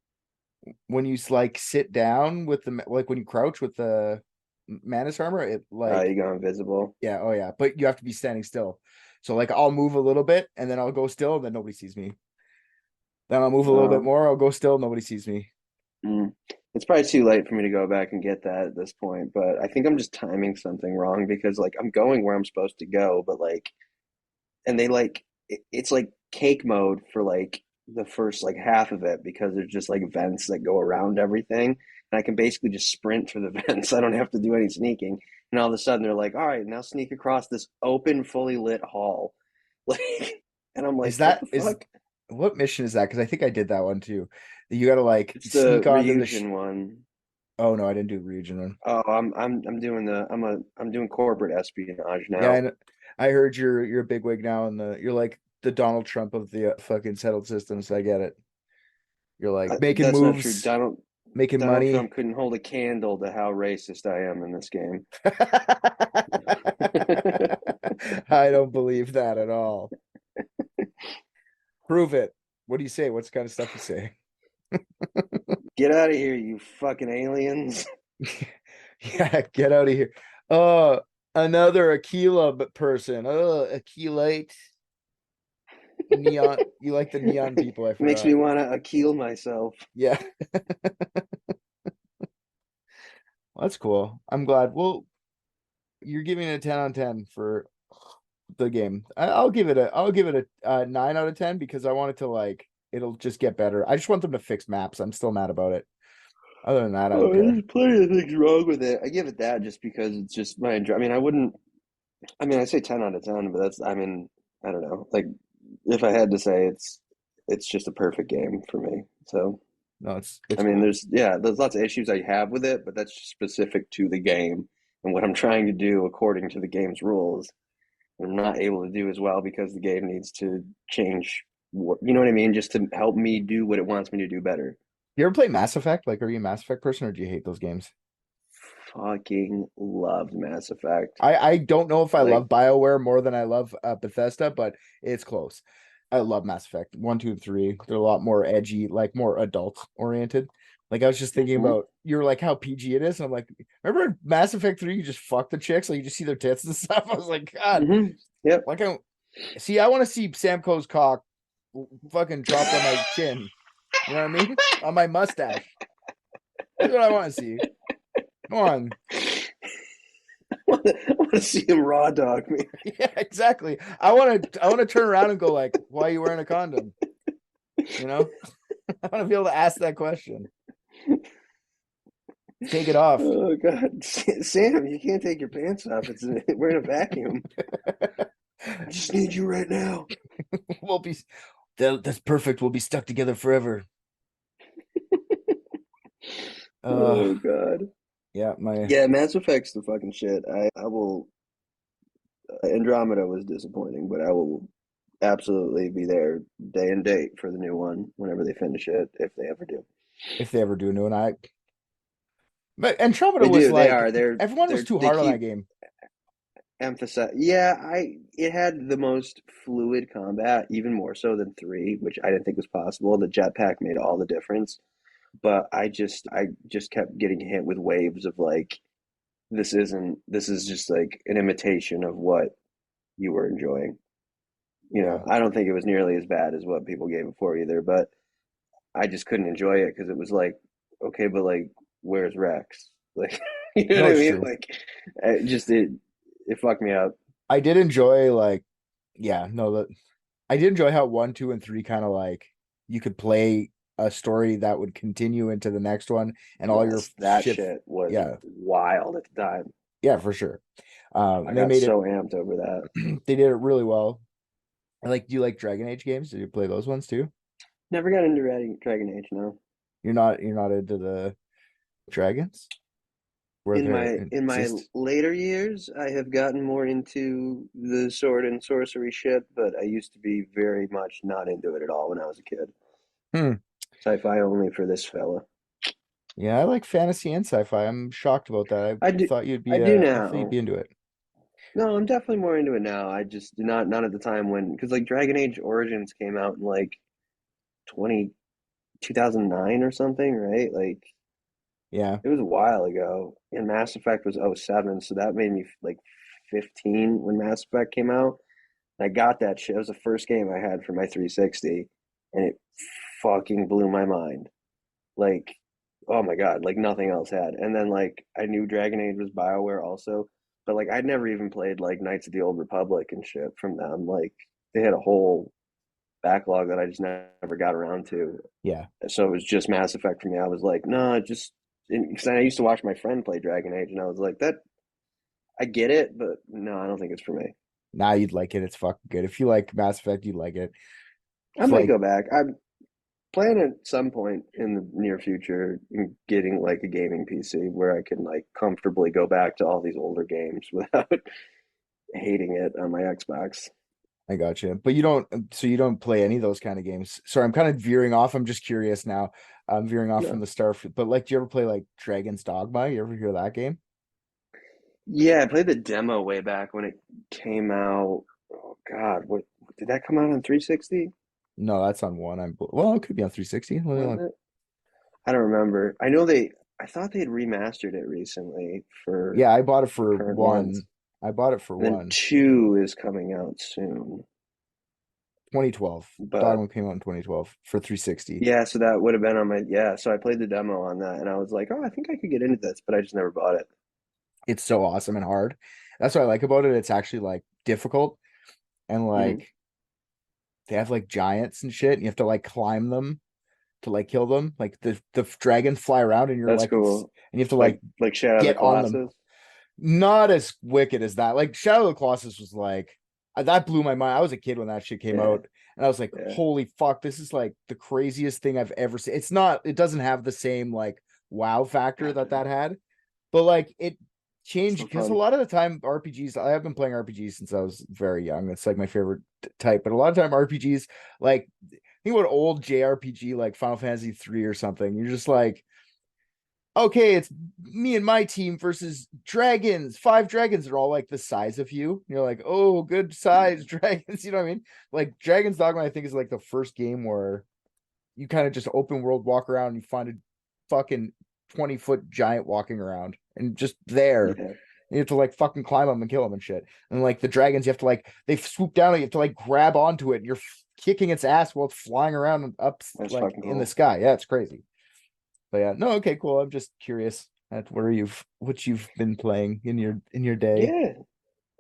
When you like sit down with like when you crouch with the mantis armor, it like you go invisible. Yeah, oh yeah. But you have to be standing still. So like I'll move a little bit and then I'll go still and then nobody sees me. Then I'll move a little bit more. I'll go still. Nobody sees me. It's probably too late for me to go back and get that at this point. But I think I'm just timing something wrong because like I'm going where I'm supposed to go, but like, and they like it's like cake mode for like the first like half of it because there's just like vents that go around everything, and I can basically just sprint for the vents. I don't have to do any sneaking. And all of a sudden they're like, "All right, now sneak across this open, fully lit hall." Like, and I'm like, what mission is that? Because I think I did that one too. You gotta like it's sneak the onto Ryujin one. Oh no, I didn't do region. Oh, I'm doing I'm doing corporate espionage Yeah, now. and I heard you're a bigwig now, and you're like the Donald Trump of the fucking settled systems. I get it. You're like making That's not true. moves, making Donald money. Trump couldn't hold a candle to how racist I am in this game. I don't believe that at all. Prove it. What do you say? What's the kind of stuff you say? Get out of here, you fucking aliens. Yeah, get out of here. Oh, another Aquila person. Oh, Aquilite. Neon. You like the neon people, I Makes forgot. me want to kill myself. Yeah. Well, that's cool. I'm glad. Well, you're giving it a 10 on 10 for the game. I'll give it a 9 out of 10 because I want it to like it'll just get better. I just want them to fix maps. I'm still mad about it. Other than that, I don't Oh, care. there's plenty of things wrong with it. I give it that just because it's just my enjoy. I mean, I wouldn't. I mean, I say 10 out of 10, but that's. I mean, I don't know. Like, if I had to say, it's just a perfect game for me. So, No, I it's mean, cool. there's lots of issues I have with it, but that's just specific to the game and what I'm trying to do according to the game's rules. I'm not able to do as well because the game needs to change. You know what I mean? Just to help me do what it wants me to do better. You ever play Mass Effect? Like, are you a Mass Effect person or do you hate those games? Fucking loved Mass Effect. I don't know if I Like, love BioWare more than I love Bethesda, but it's close. I love Mass Effect 1, 2, and 3. They're a lot more edgy, like more adult oriented. Like I was just thinking mhm. about you're like how PG it is, and I'm like, remember in Mass Effect 3, you just fuck the chicks, like you just see their tits and stuff. I was like, God, Yep. like I want to see Sam Coe's cock fucking dropped on my chin. You know what I mean? On my mustache. That's what I want to see. Come on. I want to see him raw dog me. Yeah, exactly. I want to turn around and go like, why are you wearing a condom? You know? I want to be able to ask that question. Take it off. Oh God, Sam, you can't take your pants off. We're in a vacuum. I just need you right now. We'll be that's perfect. We'll be stuck together forever. Oh God. Yeah, Yeah, Mass Effect's the fucking shit. I will. Andromeda was disappointing, but I will absolutely be there day and date for the new one whenever they finish it, if they ever do. if they ever do a new one, but Andromeda They was do. They like are. everyone was too They hard on that keep game. emphasize. Yeah, it had the most fluid combat, even more so than three, which I didn't think was possible. The jetpack made all the difference, but I just kept getting hit with waves of like this is just like an imitation of what you were enjoying. You know, Yeah. I don't think it was nearly as bad as what people gave it for either, but I just couldn't enjoy it because it was like, okay, but like, where's Rex? Like, you know No, what I it's mean? true. Like, it fucked me up. I did enjoy like yeah, no, that I did enjoy how 1, 2, and 3 kind of like you could play a story that would continue into the next one and all your Yes, that shit. shit was Yeah, wild at the time. yeah, for sure. I They got made it so amped over that. they did it really well. Do you like Dragon Age games? Did you play those ones too? Never got into Dragon Age, no. You're not into the dragons where they're In my exist. later years, I have gotten more into the sword and sorcery shit, but I used to be very much not into it at all when I was a kid. Hmm. Sci-fi only for this fella. Yeah, I like fantasy and sci-fi. I'm shocked about that. I do I do I thought you'd now. be into it. No, I'm definitely more into it now. I just not at the time when because like Dragon Age Origins came out in like 20 2009 or something, right? Like Yeah. it was a while ago. And Mass Effect was '07, so that made me like 15 when Mass Effect came out. I got that shit. It was the first game I had for my 360, and it fucking blew my mind. Like, oh my God, like nothing else had. And then like I knew Dragon Age was BioWare also, but like I'd never even played like Knights of the Old Republic and shit from them. Like they had a whole backlog that I just never got around to. Yeah. So it was just Mass Effect for me. I was like, no, just because I used to watch my friend play Dragon Age, and I was like, that I get it, but no, I don't think it's for me. Now you'd like it. It's fucking good. If you like Mass Effect, you'd like it. I It's might like go back. plan at some point in the near future getting like a gaming PC where I can like comfortably go back to all these older games without hating it on my Xbox. I got you. But you don't play any of those kind of games. Sorry, I'm kind of veering off. I'm just curious now. I'm veering off from No. the Starfield. But like, do you ever play like Dragon's Dogma? You ever hear that game? Yeah, I played the demo way back when it came out. Oh God, what did that come out on 360? No, that's on one. Well, it could be on 360. Let me Was look. it? I don't remember. I thought they had remastered it recently for Yeah, I bought it the for current ones. one. I bought it for And then one. 2 is coming out soon. 2012. But Dogma came out in 2012 for 360. yeah, so that would have been on my, yeah, so I played the demo on that and I was like, oh, I think I could get into this, but I just never bought it. It's so awesome and hard. That's what I like about it. It's actually like difficult and Hmm. like they have like giants and shit. And you have to like climb them to like kill them. Like the dragons fly around and you're That's like, and cool. you have to Like Shadow of the get on them. Colossus. Not as wicked as that. Like Shadow of the Colossus was like that blew my mind. I was a kid when that shit came Yeah, out, and I was like, yeah. "Holy fuck! This is like the craziest thing I've ever seen." It's not. It doesn't have the same like wow factor that had, but like it changed So because a fun. lot of the time RPGs. I have been playing RPGs since I was very young. It's like my favorite type. But a lot of time RPGs, like think about old JRPG like Final Fantasy 3 or something. You're just like okay, it's me and my team versus dragons. 5 dragons are all like the size of you. You're like, oh, good size dragons. You know what I mean? Like Dragon's Dogma, I think, is like the first game where you kind of just open world walk around and you find a fucking 20-foot giant walking around and just there. Yeah, You have to like fucking climb them and kill them and shit. And like the dragons, you have to like they swoop down and you have to like grab onto it and you're kicking its ass while it's flying around and up that's like fucking in the cool. sky. Yeah, it's crazy. But yeah, no, okay, cool. I'm just curious at what you've been playing in your day. Yeah.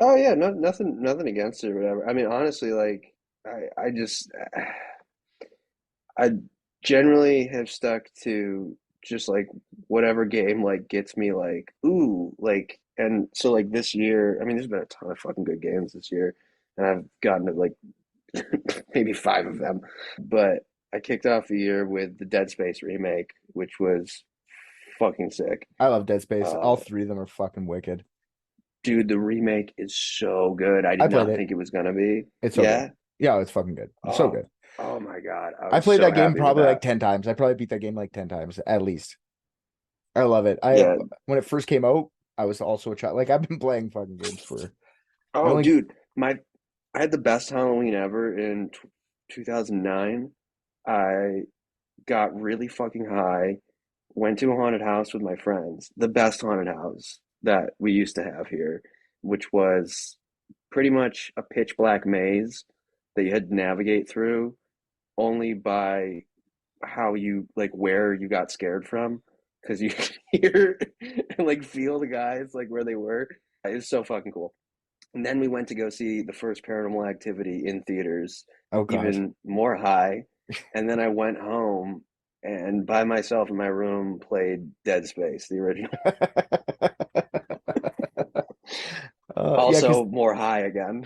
Oh yeah, no, nothing against it or whatever. I mean, honestly, like I just I generally have stuck to just like whatever game like gets me like ooh like and so like this year, I mean, there's been a ton of fucking good games this year, and I've gotten to like maybe 5 of them, but I kicked off the year with the Dead Space remake, which was fucking sick. I love Dead Space. Uh, All three of them are fucking wicked. Dude, the remake is so good. I I did played not it. think it was gonna be. It's so good. Yeah. Yeah, it's fucking good. It's so Oh, good. oh my God. I I was played so that game happy with probably like that. 10 times. I probably beat that game like 10 times at least. I love it. I Yeah. when it first came out, I was also a child. Like I've been playing fucking games for I Oh, only dude, I had the best Halloween ever in 2009. I got really fucking high, went to a haunted house with my friends, the best haunted house that we used to have here, which was pretty much a pitch black maze that you had to navigate through only by how you like where you got scared from because you could hear and like feel the guys like where they were. It was so fucking cool. And then we went to go see the first Paranormal Activity in theaters, oh god. even more high. And then I went home and by myself in my room played Dead Space, the original. Yeah, because Also more high again.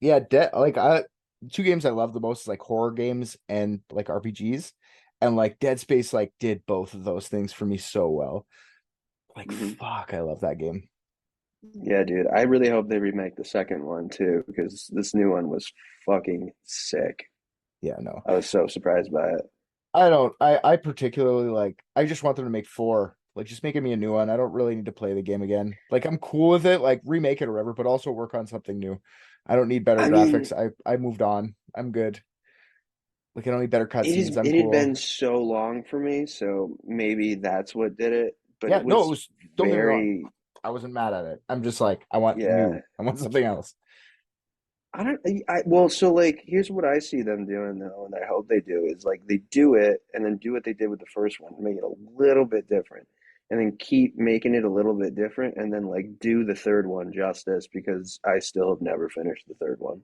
yeah, like I two games I love the most is like horror games and like RPGs. And like Dead Space like did both of those things for me so well. Like Hmm. fuck, I love that game. Yeah, dude. I really hope they remake the second one too, because this new one was fucking sick. Yeah, no. I was so surprised by it. I particularly like I just want them to make four. Like just making me a new one. I don't really need to play the game again. Like I'm cool with it, like remake it or whatever, but also work on something new. I don't need better I graphics. mean, I moved on. I'm good. Like I don't need better it is cutscenes. I'm it had cool. been so long for me, so maybe that's what did it. But Yeah, it no, it was was don't get me wrong. very, I wasn't mad at it. I'm just like, I want new. yeah. I want something else. I don't well, so like here's what I see them doing though, and I hope they do is like they do it and then do what they did with the first one, make it a little bit different, and then keep making it a little bit different, and then like do the third one justice because I still have never finished the third one.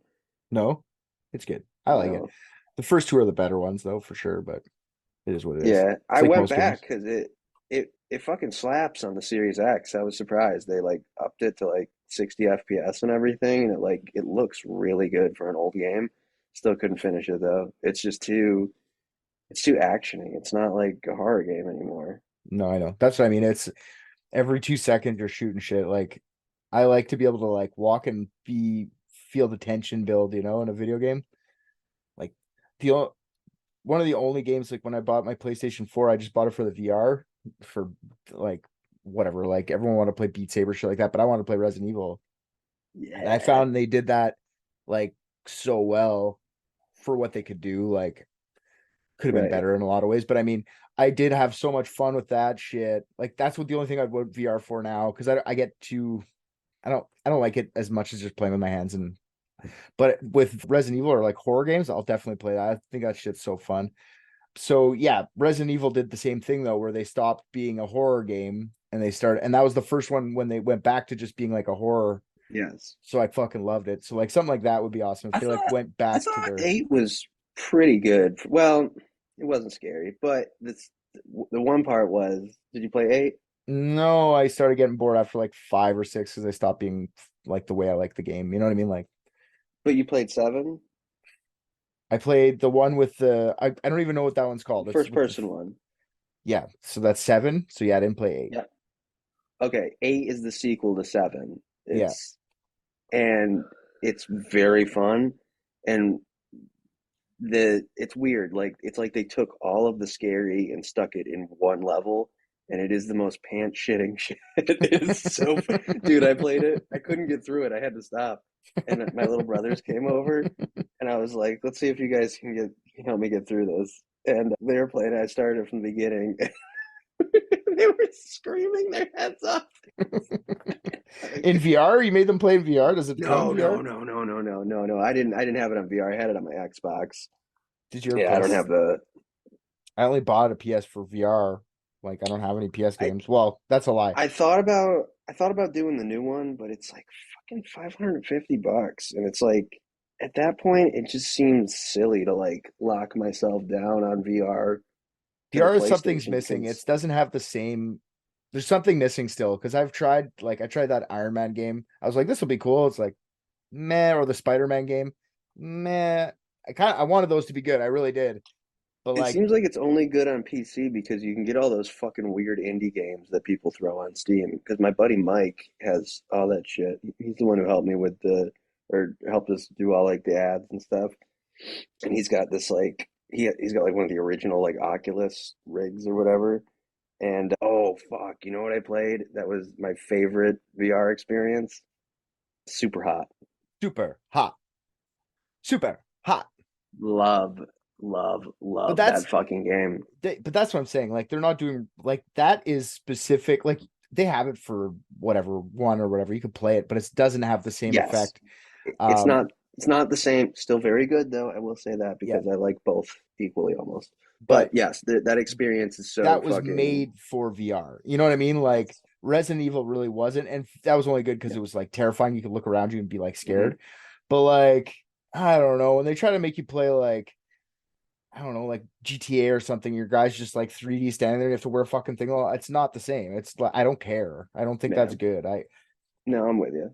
No, it's good. I like it. No. The first two are the better ones though, for sure, but it is what it is. Yeah, It's I like went most back games. because it fucking slaps on the Series X. I was surprised they like upped it to like 60 FPS and everything, and it looks really good for an old game. Still couldn't finish it though. It's just too. It's too actiony. It's not like a horror game anymore. No, I know. That's what I mean. It's every 2 seconds you're shooting shit. Like I like to be able to like walk and feel the tension build, in a video game. Like one of the only games, like when I bought my PlayStation 4, I just bought it for the VR for like whatever. Like everyone wanted to play Beat Saber shit like that, but I wanted to play Resident Evil. And I Yeah. found they did that like so well for what they could do. Like could have been Right. better in a lot of ways, but I mean, I did have so much fun with that shit. Like that's the only thing I'd want VR for now, because I get to I don't like it as much as just playing with my hands. But with Resident Evil or like horror games, I'll definitely play that. I think that shit's so fun. So yeah, Resident Evil did the same thing though, where they stopped being a horror game and and that was the first one when they went back to just being like a horror. Yes. So I fucking loved it. So like something like that would be awesome if they like went I back to thought their 8 was pretty good. Well, it wasn't scary, but the one part was, did you play 8? No, I started getting bored after like 5 or 6 because I stopped being like the way I like the game. You know what I mean? Like But you played 7? I played the one with I don't even know what that one's called. It's First with person one. Yeah, so that's 7. So yeah, I didn't play 8. Yeah. Okay, 8 is the sequel to 7. Yeah. And it's very fun, and it's weird. Like it's like they took all of the scary and stuck it in one level, and it is the most pants shitting shit. It is so dude, I played it. I couldn't get through it. I had to stop. And my little brothers came over, and I was like, let's see if you guys can help me get through this. And they were playing. I started from the beginning. They were screaming their heads off. In VR, you made them play in VR. Does it come No, VR? no. I didn't have it on VR. I had it on my Xbox. Did your Yeah, I don't have the. I only bought a PS for VR. Like I don't have any PS games. Well, that's a lie. I thought about doing the new one, but it's like fucking $550, and it's like at that point it just seems silly to like lock myself down on VR. VR is something's missing. It doesn't have the same. There's something missing still because I tried that Iron Man game. I was like, this will be cool. It's like, meh, or the Spider-Man game, meh. I wanted those to be good. I really did. But It seems like it's only good on PC because you can get all those fucking weird indie games that people throw on Steam. Because my buddy Mike has all that shit. He's the one who helped me or helped us do all like the ads and stuff. And he's got this like he's got like one of the original like Oculus rigs or whatever. And oh fuck, you know what I played? That was my favorite VR experience. Super Hot. Super hot. Super hot. Love that fucking game. But that's what I'm saying. Like they're not doing like that is specific. Like they have it for whatever one or whatever. You could play it, but it doesn't have the same effect. It's not the same. Still very good though. I will say that because I like both equally almost. But yes, that experience is so that was made for VR. You know what I mean? Like Resident Evil really wasn't, and that was only good because it was like terrifying. You could look around you and be like scared. But like I don't know, when they try to make you play like I don't know, like GTA or something, your guy's just like 3D standing there. You have to wear a fucking thing. Well, it's not the same. It's like I don't care. I don't think that's good. No, I'm with you.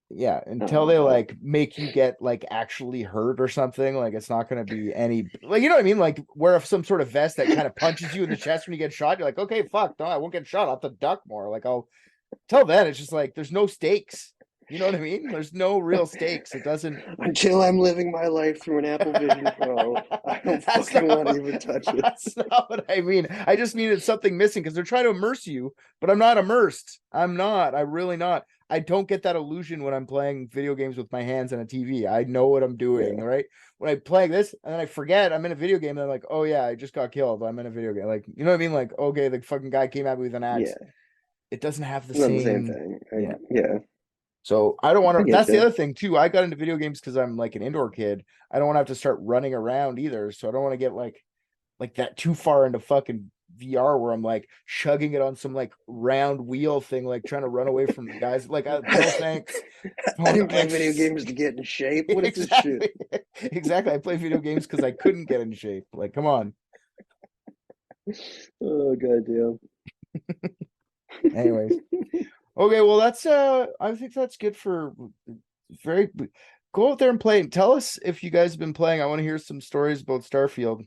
Yeah, until they like make you get like actually hurt or something, like it's not going to be any like you know what I mean, like wear some sort of vest that kind of punches you in the chest when you get shot. You're like, okay, fuck, no, I won't get shot. I'll have to duck more. Like till then, it's just like there's no stakes. You know what I mean? There's no real stakes. It doesn't until I'm living my life through an Apple Vision Pro. I don't fucking want to even touch it. That's not what I mean. I just mean it's something missing because they're trying to immerse you, but I'm not immersed. I'm not. I'm really not. I don't get that illusion when I'm playing video games with my hands on a TV. I know what I'm doing, right? When I play this and then I forget I'm in a video game, and I'm like, oh yeah, I just got killed. I'm in a video game. Like, you know what I mean? Like, okay, the fucking guy came at me with an axe. Yeah. It doesn't have the Not same the same thing. Yeah. So I don't want to. That's the other thing too. I got into video games because I'm like an indoor kid. I don't want to have to start running around either. So I don't want to get like that too far into fucking VR where I'm like chugging it on some like round wheel thing, like trying to run away from the guys. Like, no thanks. I didn't play video games to get in shape. What is this shit? Exactly. I play video games because I couldn't get in shape. Like, come on. Oh goddamn. Anyways. Okay, well that's I think that's good for go out there and play and tell us if you guys have been playing. I want to hear some stories about Starfield.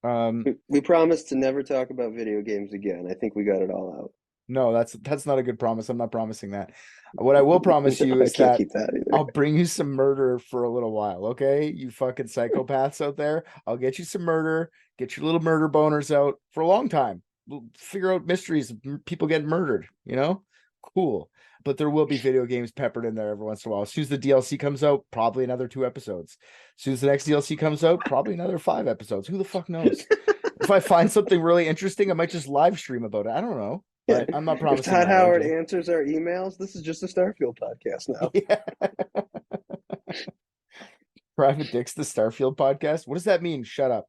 We promised to never talk about video games again. I think we got it all out. No, that's not a good promise. I'm not promising that. What I will promise you I is can't that keep that either. I'll bring you some murder for a little while, okay? You fucking psychopaths out there. I'll get you some murder, get your little murder boners out for a long time. We'll figure out mysteries of people getting murdered, you know? Cool. But there will be video games peppered in there every once in a while. As soon as the DLC comes out, probably another 2 episodes. As soon as the next DLC comes out, probably another 5 episodes. Who the fuck knows? If I find something really interesting, I might just live stream about it. I don't know. But I'm not If promising Todd that, Howard RJ. answers our emails, this is just a Starfield podcast now. Yeah. Private Dicks, the Starfield podcast. What does that mean? Shut up.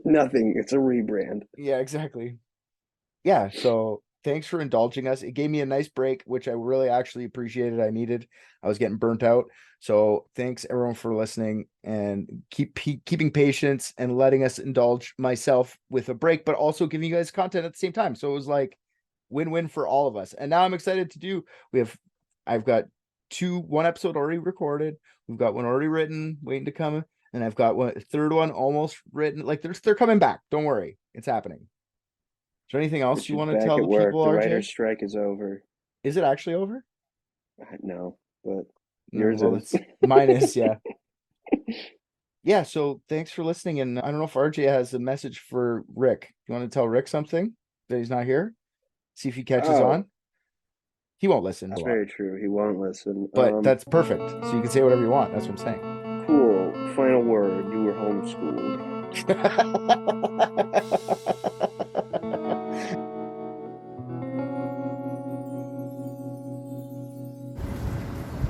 Nothing. It's a rebrand. Yeah, exactly. Yeah, so thanks for indulging us. It gave me a nice break, which I really actually appreciated. I needed. I was getting burnt out. So thanks everyone for listening, and keeping patience and letting us indulge myself with a break, but also giving you guys content at the same time. So it was like win-win for all of us. And now I'm excited to do. I've got one episode already recorded. We've got one already written, waiting to come, and I've got a third one almost written. Like they're coming back. Don't worry, it's happening. Is there anything else you want to tell the people, The RJ? writer's strike is over. Is it actually over? No, but No, yours well, is. mine is, yeah. Yeah, so thanks for listening. And I don't know if RJ has a message for Rick. You want to tell Rick something that he's not here? See if he catches on. He won't listen. That's very true. He won't listen. But that's perfect. So you can say whatever you want. That's what I'm saying. Cool. Final word. You were homeschooled.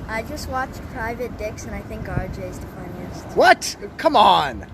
I just watched Private Dicks and I think RJ's the funniest. What? Come on.